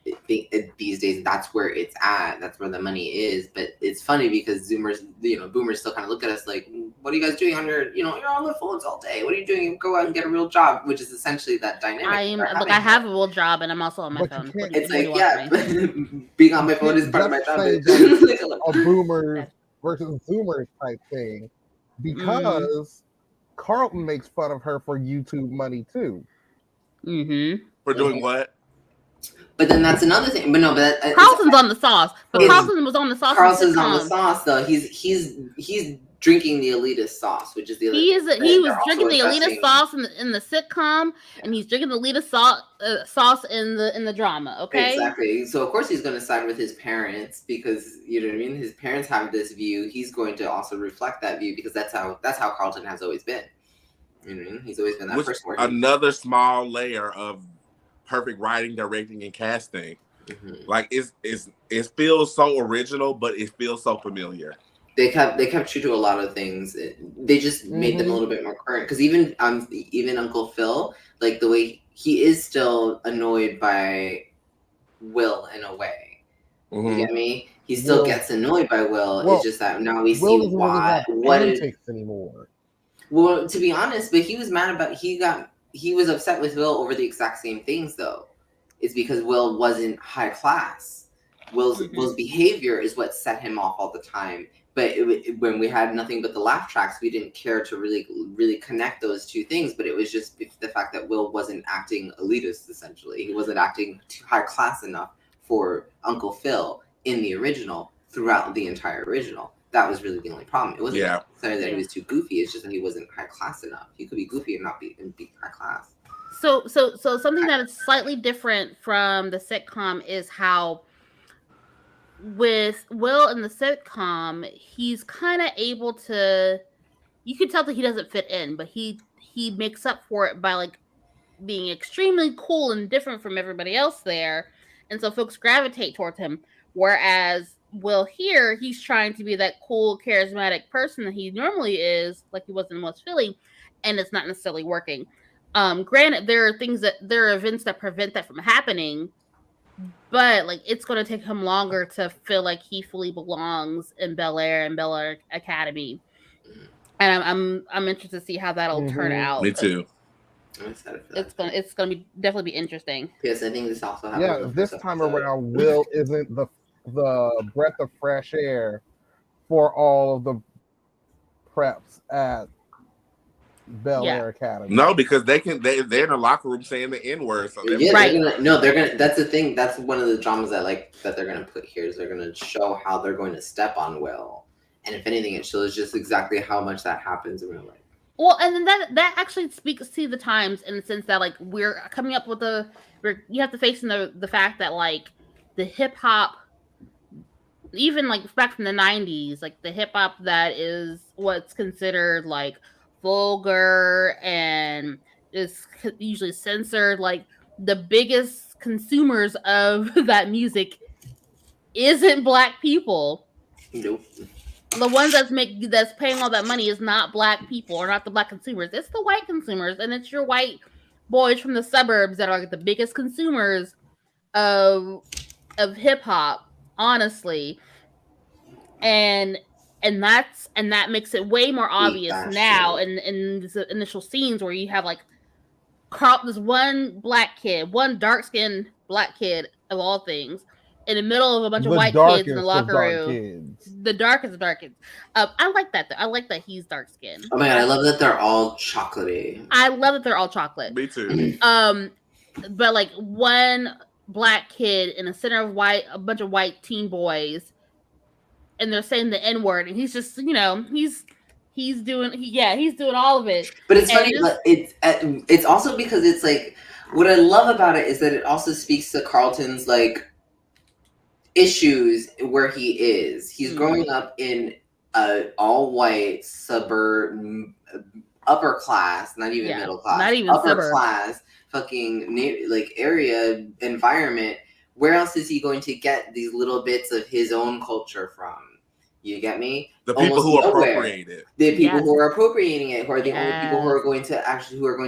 these days that's where it's at. That's where the money is. But it's funny because boomers still kind of look at us like, what are you guys doing on you're on the phones all day. What are you doing? Go out and get a real job, which is essentially that dynamic. I have a real job and I'm also on my phone. It's being on my phone is part of my job. A boomer versus zoomers type thing, because Carlton makes fun of her for YouTube money too. For doing what? But then that's another thing. But no, Carlton's on the sauce. But Carlton was on the sauce. Carlton's on the sauce though. He's drinking the elitist sauce, which is the he was drinking the elitist sauce in the sitcom, and he's drinking the elitist sauce in the drama. Okay, exactly. So of course he's going to side with his parents, because you know what I mean. His parents have this view. He's going to also reflect that view, because that's how Carlton has always been. You know what I mean? He's always been that person. Another small layer of perfect writing, directing, and casting. Like it feels so original, but it feels so familiar. They kept true to a lot of things. They just made them a little bit more current. Because even Uncle Phil, like the way he is still annoyed by Will in a way. You get me? He still gets annoyed by Will. It's just that now we see why. What it takes anymore. Well, to be honest, but he was mad about he was upset with Will over the exact same things though. It's because Will wasn't high class. Will's behavior is what set him off all the time. But when we had nothing but the laugh tracks, we didn't care to really connect those two things. But it was just the fact that Will wasn't acting elitist, essentially. He wasn't acting too high class enough for Uncle Phil in the original, throughout the entire original. That was really the only problem. It wasn't necessarily that he was too goofy. It's just that he wasn't high class enough. He could be goofy and not be high class. So something that is slightly different from the sitcom is how, with Will in the sitcom, he's kind of able to you can tell that he doesn't fit in, but he makes up for it by like being extremely cool and different from everybody else there, and so folks gravitate towards him. Whereas Will here, he's trying to be that cool, charismatic person that he normally is, like he was in West Philly, and it's not necessarily working. Granted, there are events that prevent that from happening, but like it's going to take him longer to feel like he fully belongs in Bel-Air and Bel-Air Academy. And I'm interested to see how that'll turn out. Me too. I'm excited for that. It's gonna definitely be interesting. Yes, I think this also happens. This time around, Will isn't the breath of fresh air for all of the preps at Bel-Air Academy. No, because they're in the locker room saying the N-word. So they're gonna. That's the thing. That's one of the dramas I like that they're gonna put here is they're gonna show how they're going to step on Will, and if anything, it shows just exactly how much that happens in real life. Well, and then that actually speaks to the times in the sense that like we're coming up with you have to face in the fact that like the hip hop, even like back from the 90s, like the hip hop that is what's considered like vulgar and is usually censored, like the biggest consumers of that music isn't Black people. Nope. The ones that's paying all that money is not Black people or not the Black consumers. It's the white consumers, and it's your white boys from the suburbs that are like the biggest consumers of hip hop, honestly. And that makes it way more obvious now in these initial scenes where you have like this one black kid, one dark-skinned Black kid of all things, in the middle of a bunch of white kids in the locker room. The darkest of dark kids. I like that though. I like that he's dark skinned. Oh my god, I love that they're all chocolatey. I love that they're all chocolate. Me too. But like one Black kid in the center of a bunch of white teen boys, and they're saying the N-word, and he's just, he's doing all of it. But it's funny, but it's also because it's like, what I love about it is that it also speaks to Carlton's like issues where he is. He's growing up in a all-white suburb, upper class, not even middle class, not even upper suburb. Class, fucking like area environment. Where else is he going to get these little bits of his own culture from? You get me? The people who appropriate it. The people who are appropriating it, who are the only people who are going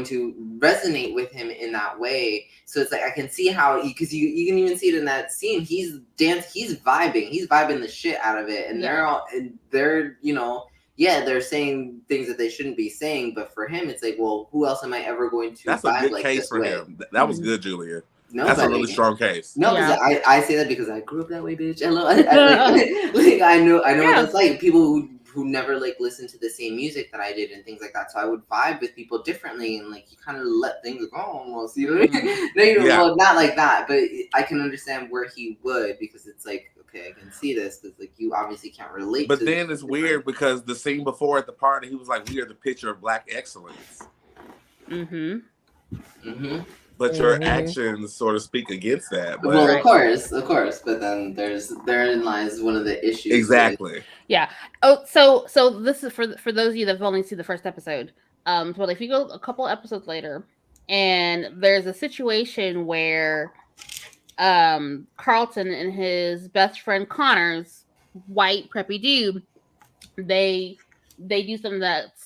to resonate with him in that way. So it's like I can see how, because you can even see it in that scene. He's vibing the shit out of it, and they're saying things that they shouldn't be saying. But for him, it's like, well, who else am I ever going to? That's vibe a good like case this for with? him. That was good, Julia. No, that's a really strong case. No, because I say that because I grew up that way, bitch. I know what that's like. People who never like listen to the same music that I did and things like that. So I would vibe with people differently, and like you kind of let things go almost. You know what I mean? Well, not like that, but I can understand where he would, because it's like, okay, I can see this because like you obviously can't relate. But then it's weird because the scene before at the party, he was like, "We are the picture of Black excellence." But your actions sort of speak against that. But... Well, of course. But then therein lies one of the issues. Exactly. Yeah. Oh, so this is for those of you that have only seen the first episode. But if you go a couple episodes later, and there's a situation where Carlton and his best friend Connor's white preppy dude, they do something that's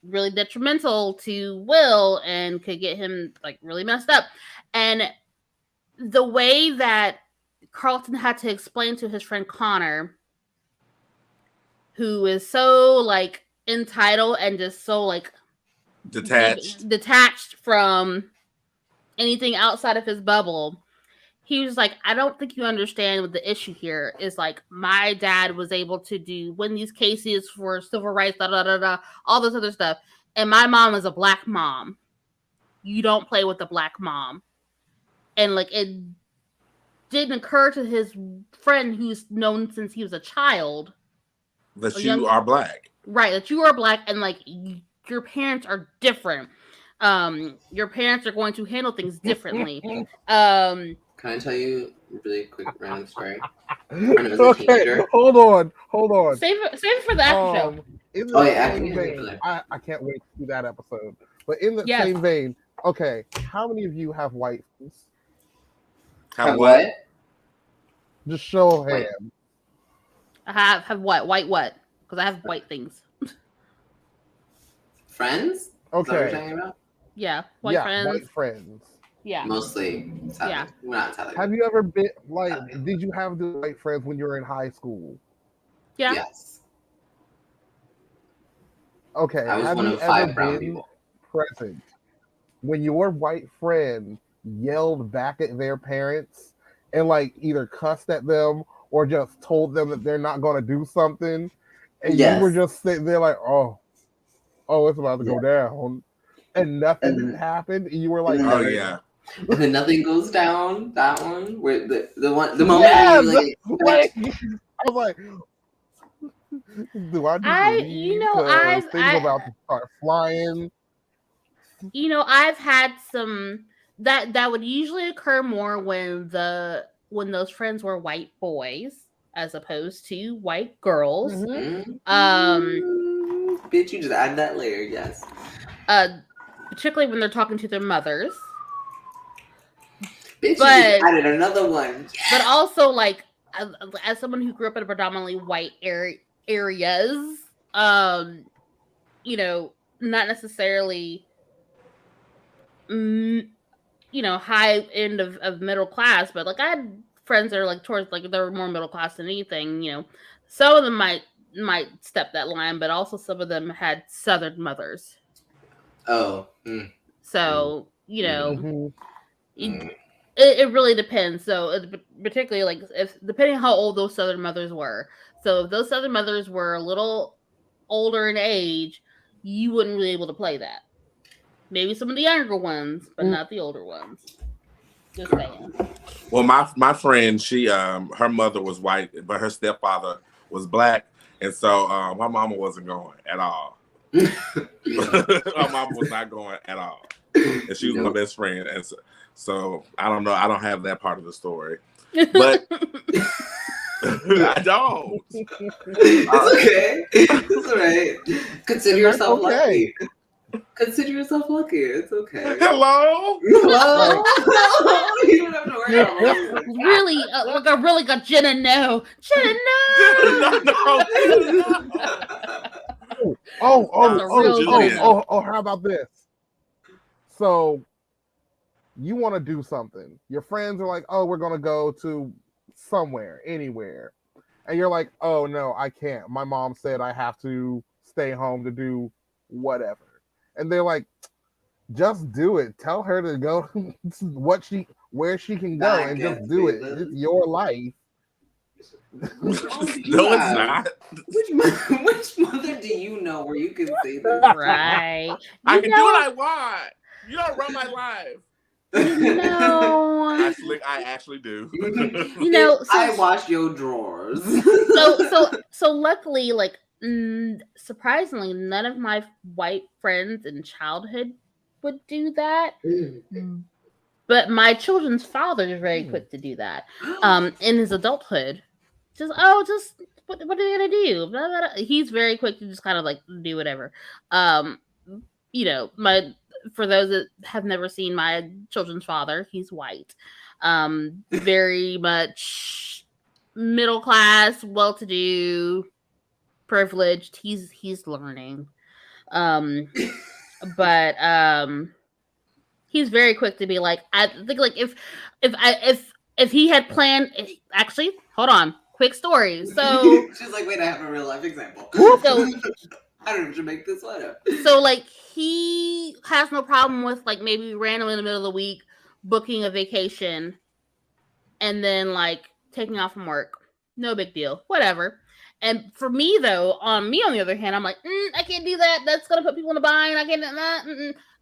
really detrimental to Will and could get him like really messed up. And the way that Carlton had to explain to his friend Connor, who is so like entitled and just so like detached from anything outside of his bubble, he was like, I don't think you understand what the issue here is. Like, my dad was able to win these cases for civil rights, all this other stuff. And my mom is a Black mom. You don't play with a Black mom. And like, it didn't occur to his friend who's known since he was a child. That you are Black. Right, that you are Black, and like, your parents are different. Your parents are going to handle things differently. Can I tell you a really quick random story? Okay, hold on. Save it for the after show. in the same vein, I can't wait to see that episode. But in the same vein, okay, how many of you have white friends? Have what? Just show of hands. I have what? White what? Because I have white things. Friends? Okay. Is that what you're talking about? Yeah, white friends. White friends. Yeah. Mostly. Yeah. We're not telling. Have you ever been did you have the white friends when you were in high school? Yeah. Yes. Okay. I was have one you of 5 ever brown been people. present when your white friend yelled back at their parents and like either cussed at them or just told them that they're not going to do something, and you were just sitting there like, oh, it's about to go down, and nothing happened, and you were like, oh yeah. And then nothing goes down. That one where the moment where you like I was like, do I need to leave? Things about to start flying. I've had some that would usually occur more when those friends were white boys as opposed to white girls. bitch, you just add that layer. Yes. Particularly when they're talking to their mothers. Bitch, you just added another one. Yes. But also, like, as someone who grew up in predominantly white areas, not necessarily, high end of middle class, but like I had friends that are like towards like they were more middle class than anything. Some of them might step that line, but also some of them had Southern mothers. Oh. So it really depends. So particularly like depending how old those Southern mothers were. So if those Southern mothers were a little older in age, you wouldn't really be able to play that. Maybe some of the younger ones, but not the older ones. Just saying. Well, my friend, she her mother was white, but her stepfather was black, and so my mama wasn't going at all. My mama was not going at all, and she was my best friend, and so I don't know. I don't have that part of the story, but I don't. It's okay. It's all right. Consider yourself lucky. Consider yourself lucky. It's okay. Hello. You don't have to worry about it. Really, like I really got Jenna. No. Oh, how about this? So you want to do something. Your friends are like, oh, we're going to go to somewhere, anywhere. And you're like, oh, no, I can't. My mom said I have to stay home to do whatever. And they're like, just do it. Tell her to go where she can go and just do it. It's your life. No, it's not. Which mother do you know where you can say that? Right. I can do what I want. You don't run my life. No. I actually do. I wash your drawers. So luckily, like surprisingly, none of my white friends in childhood would do that. But my children's father is very quick to do that. In his adulthood. Just what are they gonna do? Blah, blah, blah. He's very quick to just kind of like do whatever. For those that have never seen my children's father, he's white. Very much middle class, well-to-do, privileged. He's learning. But he's very quick to be like, I think like if he had planned, actually, hold on. Quick story. So she's like, wait, I have a real life example. So I don't even make this one up. So like he has no problem with like maybe randomly in the middle of the week booking a vacation and then like taking off from work. No big deal. Whatever. And for me though, on the other hand, I'm like, I can't do that. That's gonna put people in a bind. I can't do that.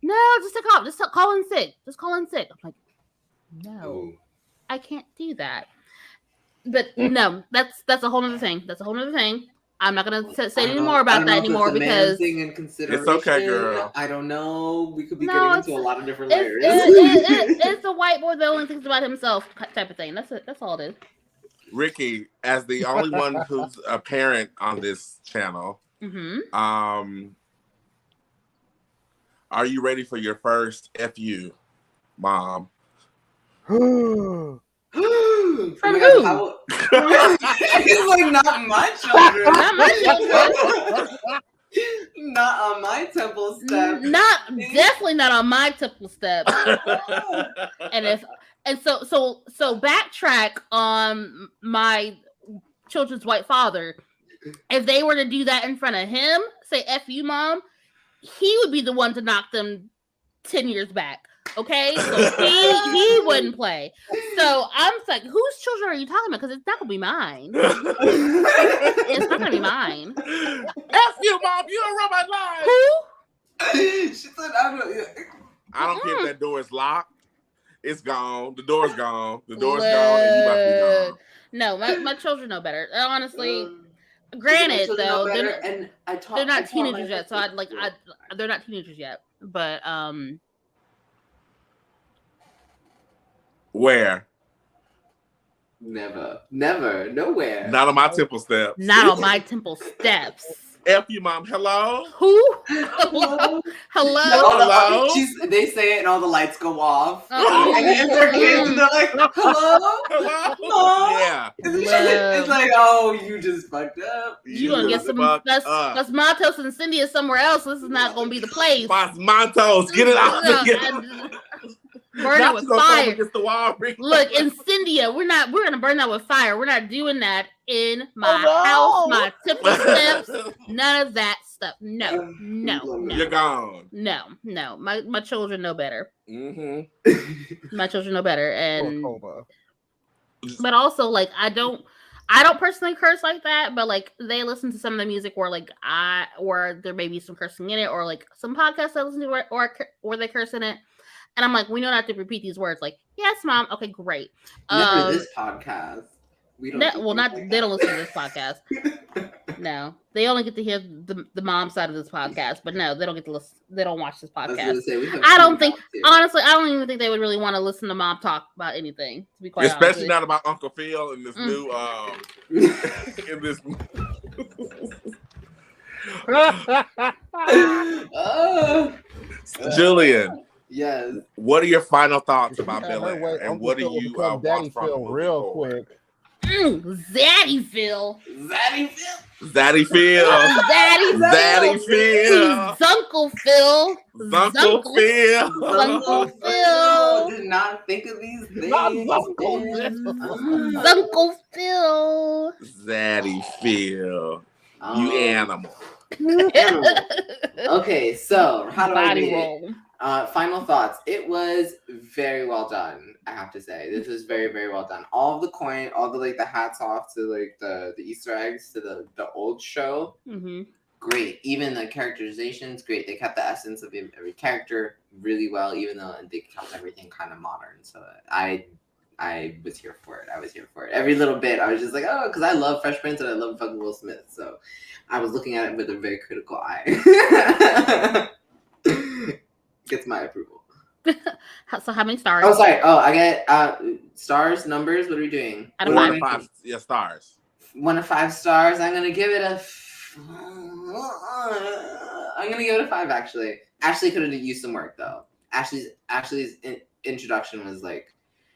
No, just take off. Just call in sick. Just call in sick. I'm like, no, I can't do that. But no, that's a whole other thing. That's a whole other thing. I'm not gonna say any more about that anymore because it's okay, girl. I don't know. We could be getting into a lot of different layers. It's the white boy that only thinks about himself type of thing. That's all it is. Ricky, as the only one who's a parent on this channel, Mm-hmm. Are you ready for your first FU, Mom? From who? It's like not my children. Not my children. Not on my temple step. Definitely not on my temple step. So backtrack on my children's white father. If they were to do that in front of him, say "F you, Mom," he would be the one to knock them 10 years back. Okay, so he wouldn't play. So I'm like, whose children are you talking about? Because it's not gonna be mine. It's not gonna be mine. F you, Mom. You don't run my life. Who? She said, I don't care if that door is locked. It's gone. The door's gone. The door's gone, and you must be gone. No, my children know better. Honestly. Granted, though, they're not teenagers yet. So they're not teenagers yet. But where? Never, nowhere. Not on my temple steps. Not on my temple steps. F you, Mom. Hello? Who? Hello? Hello? They say it and all the lights go off. And then their kids and they're like, hello? Hello? Yeah. It's like, oh, you just fucked up. You gonna get some Los Matos and Cynthia somewhere else. This is not gonna be the place. Los Matos, get it out. Burn it with fire. The wall. Look, in Cynthia, we're gonna burn that with fire. We're not doing that in my house, my temple steps. None of that stuff. No. You're gone. No. My children know better. Mm-hmm. My children know better, and but also like I don't personally curse like that, but like they listen to some of the music where there may be some cursing in it, or like some podcasts I listen to or they curse in it. And I'm like, we know not to repeat these words. Like, yes, Mom. Okay, great. Never this podcast. We don't. They don't listen to this podcast. No, they only get to hear the mom side of this podcast. But no, they don't get to listen. They don't watch this podcast. I don't think, honestly, I don't even think they would really want to listen to Mom talk about anything. To be quite especially not about Uncle Phil and this new in this. Julian. Yes. What are your final thoughts about Bel-Air? And what do you Daddy Phil real quick? Zaddy Phil. Zaddy Phil. Zunkle Phil. Zunkle Phil. Did not think of these things. Zunkle Phil. Zaddy Phil. You animal. Okay, so how do I roll? Final thoughts. It was very well done, I have to say. This was very, very well done. All of the coin, all the like the hats off to like the Easter eggs to the old show. Mm-hmm. Great. Even the characterizations, great. They kept the essence of every character really well, even though they kept everything kind of modern. So I was here for it. Every little bit, I was just like, oh, because I love Fresh Prince and I love fucking Will Smith. So I was looking at it with a very critical eye. Gets my approval. So how many stars? Oh, sorry. Oh, I get stars, numbers. What are we doing? 1 to 5. Yeah, stars. 1 to 5 stars. I'm gonna give it a 5. Actually, Ashley could have used some work though. Ashley's introduction was like.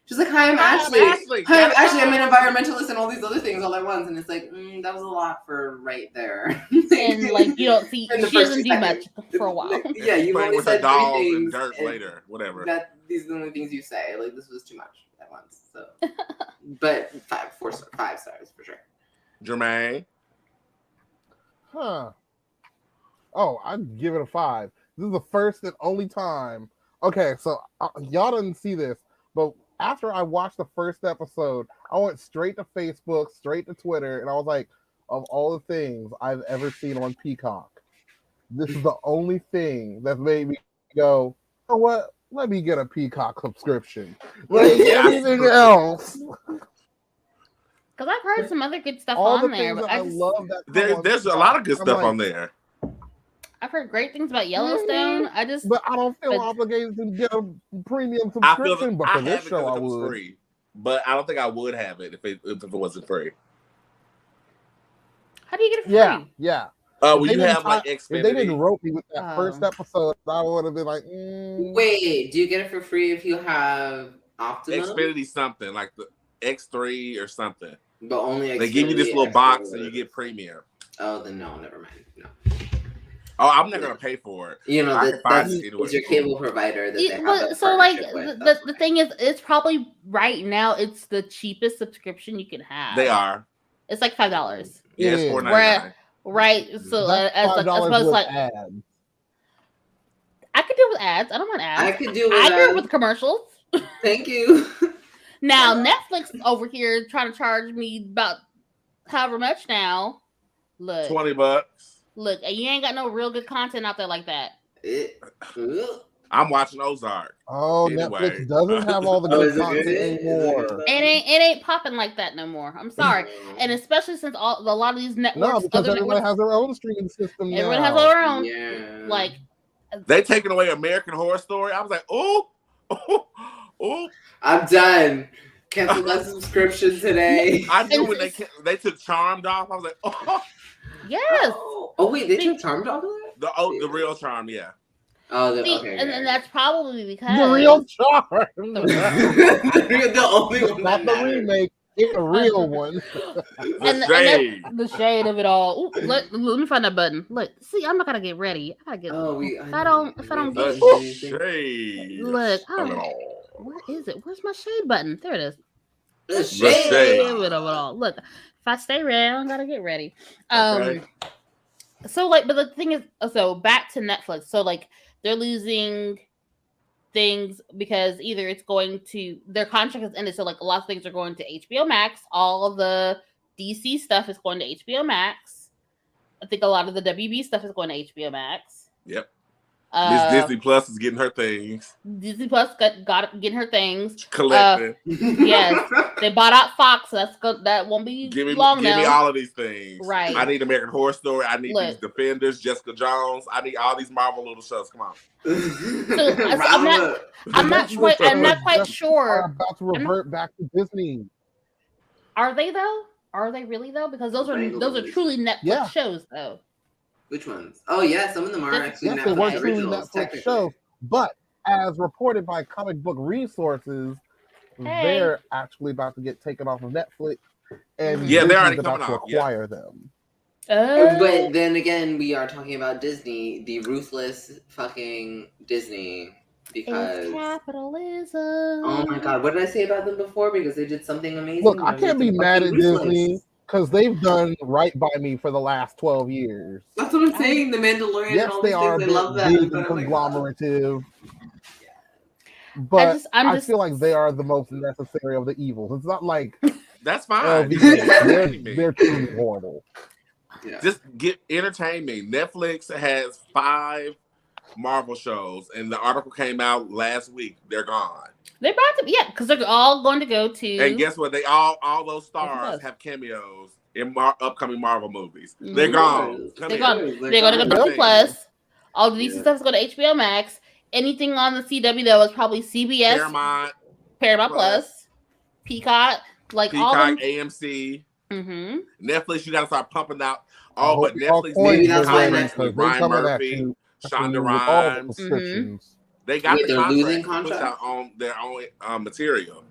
She's like, hi, I'm Ashley. Hi, I'm Ashley. I'm an environmentalist and all these other things all at once. And it's like, that was a lot for right there. And like, you don't see, she doesn't do much for a while. Yeah, you've only said 3 things. And dirt later, whatever. These are the only things you say. Like, this was too much at once. So, but 5 stars for sure. Jermaine? Oh, I'd give it a 5. This is the first and only time. Okay, so y'all didn't see this, but after I watched the first episode, I went straight to Facebook, straight to Twitter, and I was like, of all the things I've ever seen on Peacock, this is the only thing that made me go, you know what? Let me get a Peacock subscription. Like anything else. Because I've heard some other good stuff on there. But I love that. There's a lot of good stuff on there. I've heard great things about Yellowstone. But I don't feel obligated to get a premium subscription. But for this show, I would. Free, but I don't think I would have it if it wasn't free. How do you get it free? Yeah. Will you have like Xfinity? If they didn't rope me with that first episode, I would have been like, Wait, do you get it for free if you have Optimum? Xfinity something like the X3 or something. But only Xfinity, they give you this little box and you get premium. Oh, then no, never mind. No. Oh, I'm not gonna pay for it. You know, that's your cable provider that they have. So like the thing is, it's probably right now it's the cheapest subscription you can have. They are. It's like $5. Yeah, it's $4.99. Right. So as opposed to like ads. I could deal with ads. I don't want ads. I could deal with deal with commercials. Thank you. Now Netflix over here trying to charge me about however much now. Look, $20. Look, you ain't got no real good content out there like that. I'm watching Ozark. Oh, anyway. Netflix doesn't have all the good content anymore. It ain't popping like that no more. I'm sorry, and especially since a lot of these networks. No, because everyone has their own streaming system. Everyone has their own. Yeah. Like they taking away American Horror Story. I was like, oh. I'm done. Cancel my subscription today. I knew when they took Charmed off. I was like, oh. Yes. Oh wait, they took Charmed off of that? The real Charm, yeah. Oh, okay. And that's probably because the real Charm. the only one. Not the remake. It's a real one. The shade of it all. Ooh, let me find that button. Look, see, I'm not gonna get ready. I gotta get. If I don't get shade. Look, where is it? Where's my shade button? There it is. The shade of it all. Look, if I stay ready, I gotta get ready. Okay. So like, but the thing is, so back to Netflix. So like, they're losing things because either it's going to their contract is ended. So like, a lot of things are going to HBO Max. All of the DC stuff is going to HBO Max. I think a lot of the WB stuff is going to HBO Max. Yep. Miss Disney Plus is getting her things. Disney Plus got getting her things. Collecting. Yes, they bought out Fox. So that's good. That won't be long now. Give me all of these things. Right. I need American Horror Story. I need these Defenders, Jessica Jones. I need all these Marvel little shows. Come on. So I'm not quite sure. Are about to revert back to Disney. Are they though? Are they really though? Because those are truly Netflix shows though. Which ones? Oh yeah, some of them are actually Netflix originals. Netflix shows, but as reported by Comic Book Resources, they're actually about to get taken off of Netflix, and they're already about to acquire them. But then again, we are talking about Disney, the ruthless fucking Disney, because it's capitalism. Oh my god, what did I say about them before? Because they did something amazing. Look, I can't be mad at Disney. Because they've done right by me for the last 12 years. That's what I'm saying. The Mandalorian. Yes, they are big and conglomerative. But I feel like they are the most necessary of the evils. It's not like that's fine. They're truly horrible. Yeah. Just entertain me. Netflix has 5 Marvel shows, and the article came out last week. They're gone. They're about to, because they're all going to go to. And guess what? They all those stars have cameos in upcoming Marvel movies. Mm-hmm. They're gone. They're going to go to Plus. All the DC stuff is going to HBO Max. Anything on the CW though is probably CBS, Paramount Plus, Peacock, all them. AMC, mm-hmm. Netflix. You got to start pumping out. But Netflix maybe that's why Netflix. Ryan Murphy, Shonda Rhimes. Mm-hmm. They got they're losing contracts on their own material.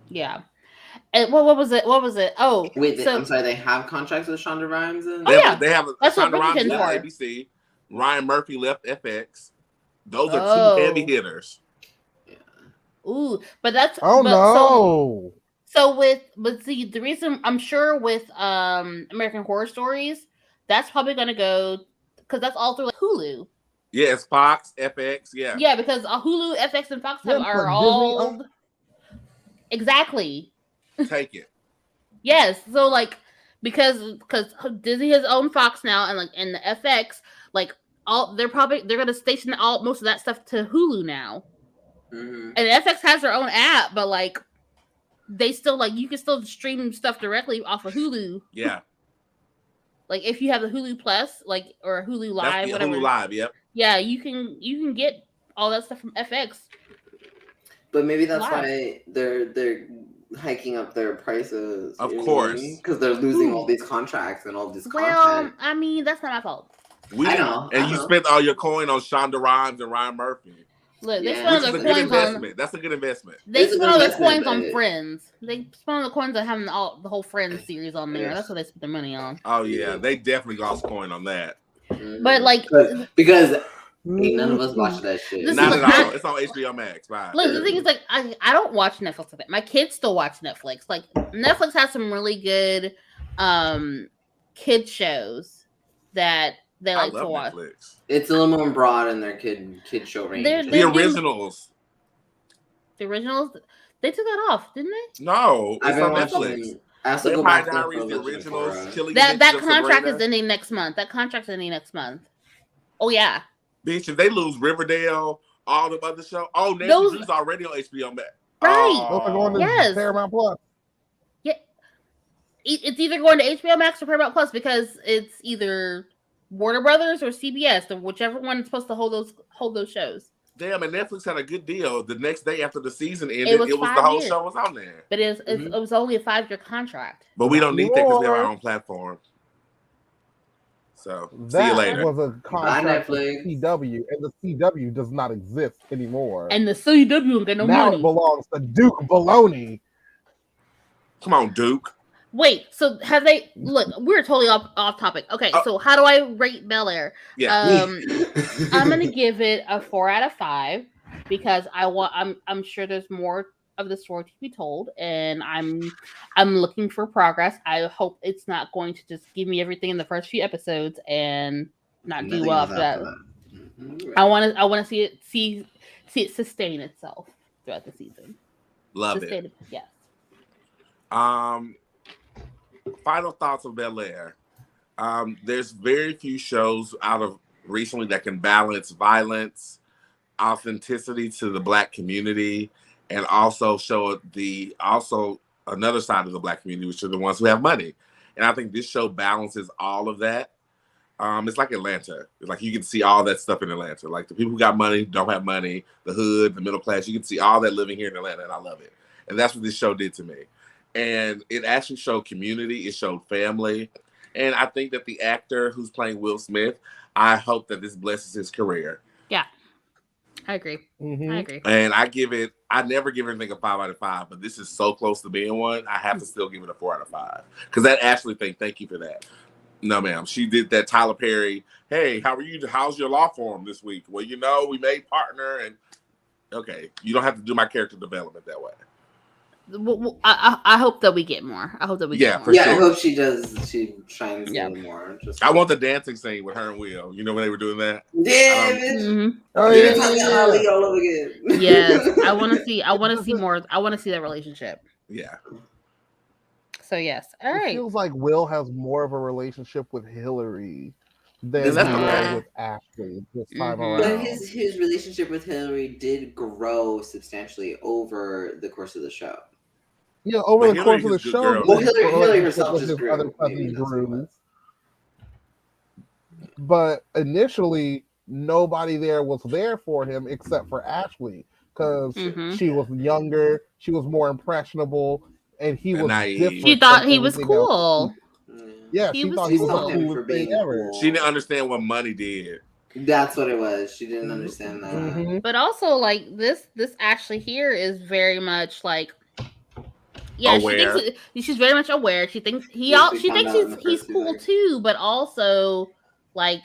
Yeah. And what was it? Oh, wait. I'm sorry. They have contracts with Shonda Rhimes. They have Shonda Rhimes left ABC. Ryan Murphy left FX. Those are 2 heavy hitters. Yeah. Ooh, but that's no. See, the reason I'm sure with American Horror Stories, that's probably gonna go because that's all through Hulu. Yes, Fox, FX, yeah. Yeah, because Hulu, FX, and Fox are all exactly. Take it. Yes, so because Disney has owned Fox now, and the FX, they're gonna station most of that stuff to Hulu now. Mm-hmm. And FX has their own app, but they still you can still stream stuff directly off of Hulu. Yeah. If you have the Hulu Plus, or Hulu Live, whatever. Hulu Live, yep. Yeah, you can get all that stuff from FX. But maybe that's why they're hiking up their prices. Of course. Because they're losing all these contracts and all this content. Well, I mean, that's not my fault. I know. And you spent all your coin on Shonda Rhimes and Ryan Murphy. Look, they spent all their coins on. That's a good investment. They spent all their coins on Friends. They spent all the coins on having the whole Friends series on there. That's what they spent their money on. Oh yeah, they definitely lost coin on that. But like, because ain't none of us watch that shit. Not at all. It's on HBO Max. Bye. Look, the thing is, like, I don't watch Netflix like that. My kids still watch Netflix. Like, Netflix has some really good kid shows that they like to watch. Netflix. It's a little more broad in their kid show range. The originals. The originals, they took that off, didn't they? No, it's on Netflix. Vampire Diaries, the originals. That contract is ending next month. Oh yeah. Bitch, if they lose Riverdale, all the other shows. Oh, Nancy Drew's already on HBO Max. Right. Those are going to Paramount Plus. Yeah. It's either going to HBO Max or Paramount Plus because it's either Warner Brothers or CBS, or whichever one is supposed to hold those shows. Damn, and Netflix had a good deal. The next day after the season ended, it was the whole show was on there. But it was only a 5-year contract. But we don't need that because we have our own platform. So see you later. That was a contract with CW, and the CW does not exist anymore. And the CW don't get no now money. It belongs to Duke Baloney. Come on, Duke. Wait, so have they? Look, we're totally off topic. Okay, so how do I rate Bel-Air? Yeah, I'm gonna give it a 4 out of 5 because I'm sure there's more of the story to be told, and I'm looking for progress. I hope it's not going to just give me everything in the first few episodes and not do well after that. Mm-hmm. I want to see it sustain itself throughout the season. Love it. Yes. Final thoughts of Bel-Air. There's very few shows out of recently that can balance violence, authenticity to the Black community, and also show another side of the Black community, which are the ones who have money. And I think this show balances all of that. It's like Atlanta. It's like you can see all that stuff in Atlanta. Like the people who got money, don't have money, the hood, the middle class. You can see all that living here in Atlanta, and I love it. And that's what this show did to me. And it actually showed community. It showed family. And I think that the actor who's playing Will Smith, I hope that this blesses his career. Yeah. I agree. Mm-hmm. I agree. And I never give anything a 5 out of 5, but this is so close to being one. I have to still give it a 4 out of 5. Because that Ashley thing, thank you for that. No, ma'am. She did that Tyler Perry, hey, how are you? How's your law firm this week? Well, we made partner. And okay, you don't have to do my character development that way. I hope that we get more. I hope that we get more. For sure. I hope she does. She shines a little more. I want the dancing scene with her and Will. You know when they were doing that? Yeah. Mm-hmm. Oh yeah. All over again. Yes, I want to see more. I want to see that relationship. Yeah. So yes, all right. It feels like Will has more of a relationship with Hillary than he does with Ashley this time around. But his relationship with Hillary did grow substantially over the course of the show. Yeah, over the course of the show. Well, Hillary herself just grew. Other cousins grew. But initially, nobody there was there for him except for Ashley because she was younger, she was more impressionable, and he was different. She thought he was cool. Yeah, she thought he was the coolest thing ever. She didn't understand what money did. That's what it was. She didn't understand that. Mm-hmm. But also, like this Ashley here is very much like. Yeah, aware. She's very much aware. She thinks he's cool too, but also like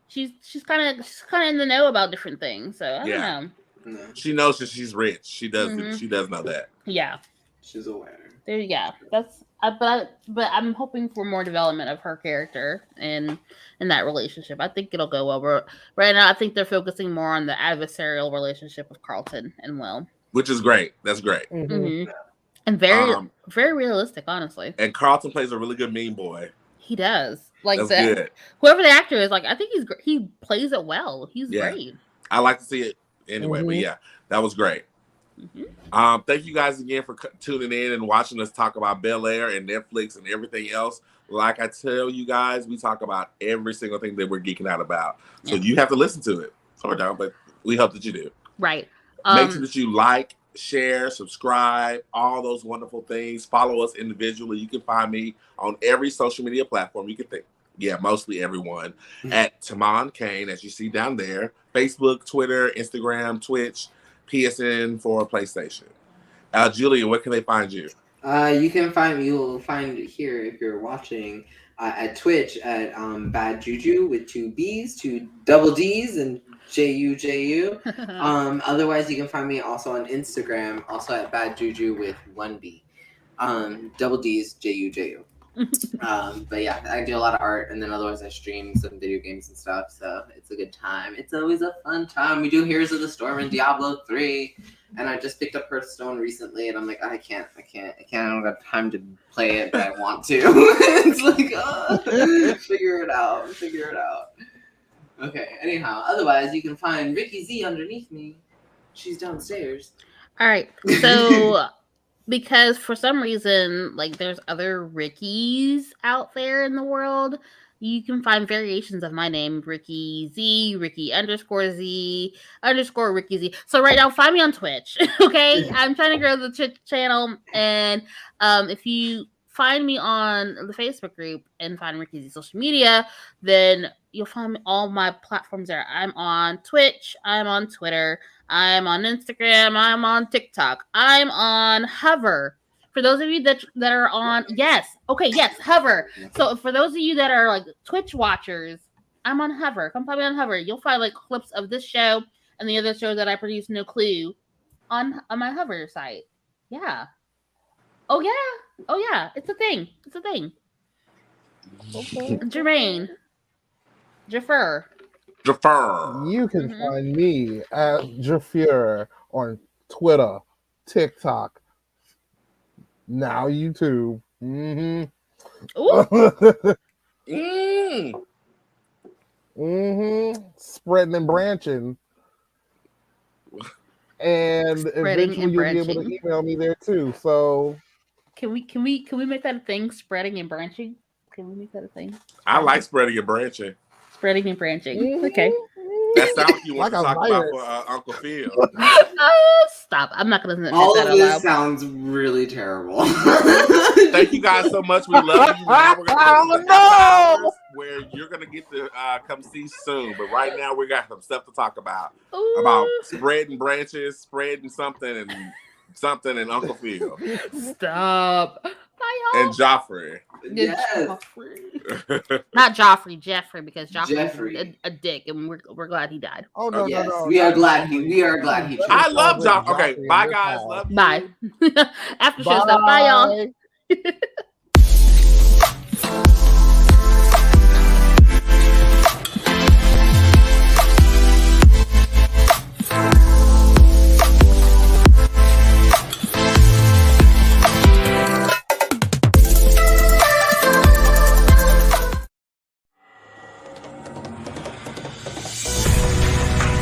she's kind of in the know about different things. So I don't know. She knows that she's rich. She does. She does know that. Yeah, she's aware. That's. But I'm hoping for more development of her character in that relationship. I think it'll go well. Right now, I think they're focusing more on the adversarial relationship of Carlton and Will, which is great. That's great. Mm-hmm. And very realistic, honestly. And Carlton plays a really good mean boy. He does. Like that's that. Good. Whoever the actor is, like I think he plays it well. He's great. I like to see it anyway, but yeah, that was great. Mm-hmm. Thank you guys again for tuning in and watching us talk about Bel-Air and Netflix and everything else. Like I tell you guys, we talk about every single thing that we're geeking out about. So you have to listen to it or don't, but we hope that you do. Right. Make sure that you like, share, subscribe, all those wonderful things. Follow us individually. You can find me on every social media platform you can think. Yeah, mostly everyone at Tamon Kane, as you see down there. Facebook, Twitter, Instagram, Twitch, PSN for PlayStation. Julian, where can they find you? You'll find here if you're watching at Twitch at Bad Juju with 2 B's, 2 double D's, and JU. Otherwise, you can find me also on Instagram, also at Bad Juju with 1 B, double D's, JU. But yeah, I do a lot of art, and then otherwise I stream some video games and stuff, so it's a good time. It's always a fun time. We do Heroes of the Storm and Diablo 3, and I just picked up Hearthstone recently, and I'm like, I don't have time to play it, but I want to. It's like, figure it out. Okay, anyhow, otherwise you can find Ricky Z underneath me. She's downstairs. All right, so because for some reason, like, there's other Rickies out there in the world, you can find variations of my name, Ricky Z, Ricky _Z, Ricky Z. So right now, find me on Twitch, okay? I'm trying to grow the Twitch channel, and if you find me on the Facebook group and find Ricky Z social media, then you'll find all my platforms there. I'm on Twitch, I'm on Twitter, I'm on Instagram, I'm on TikTok, I'm on Hover. For those of you that are on, yes, Hover. So for those of you that are like Twitch watchers, I'm on Hover. Come find me on Hover. You'll find like clips of this show and the other show that I produce, No Clue, on my Hover site. Yeah. Oh yeah. It's a thing. Okay. Jermaine. Jaffer. You can find me at Jaffer on Twitter, TikTok, now YouTube. Spreading and branching. And eventually you'll be able to email me there too. So can we make that a thing? Spreading and branching. Can we make that a thing? I like spreading and branching. Spreading and branching. Okay. That sounds like you want to talk about for Uncle Phil. Stop. I'm not going to all of this sounds really terrible. Thank you guys so much. We love you. Now we're going to where you're going to get to come see soon. But right now we got some stuff to talk about. Ooh. About spreading branches, spreading something and Uncle Phil. Stop. Bye, y'all. And Joffrey. Yes. Not Joffrey, Jeffrey, because Joffrey's a dick, and we're glad he died. Oh no, yes. no. We are glad he. I love Joffrey. Okay, bye guys. Love you. Bye. After show stuff. Bye y'all.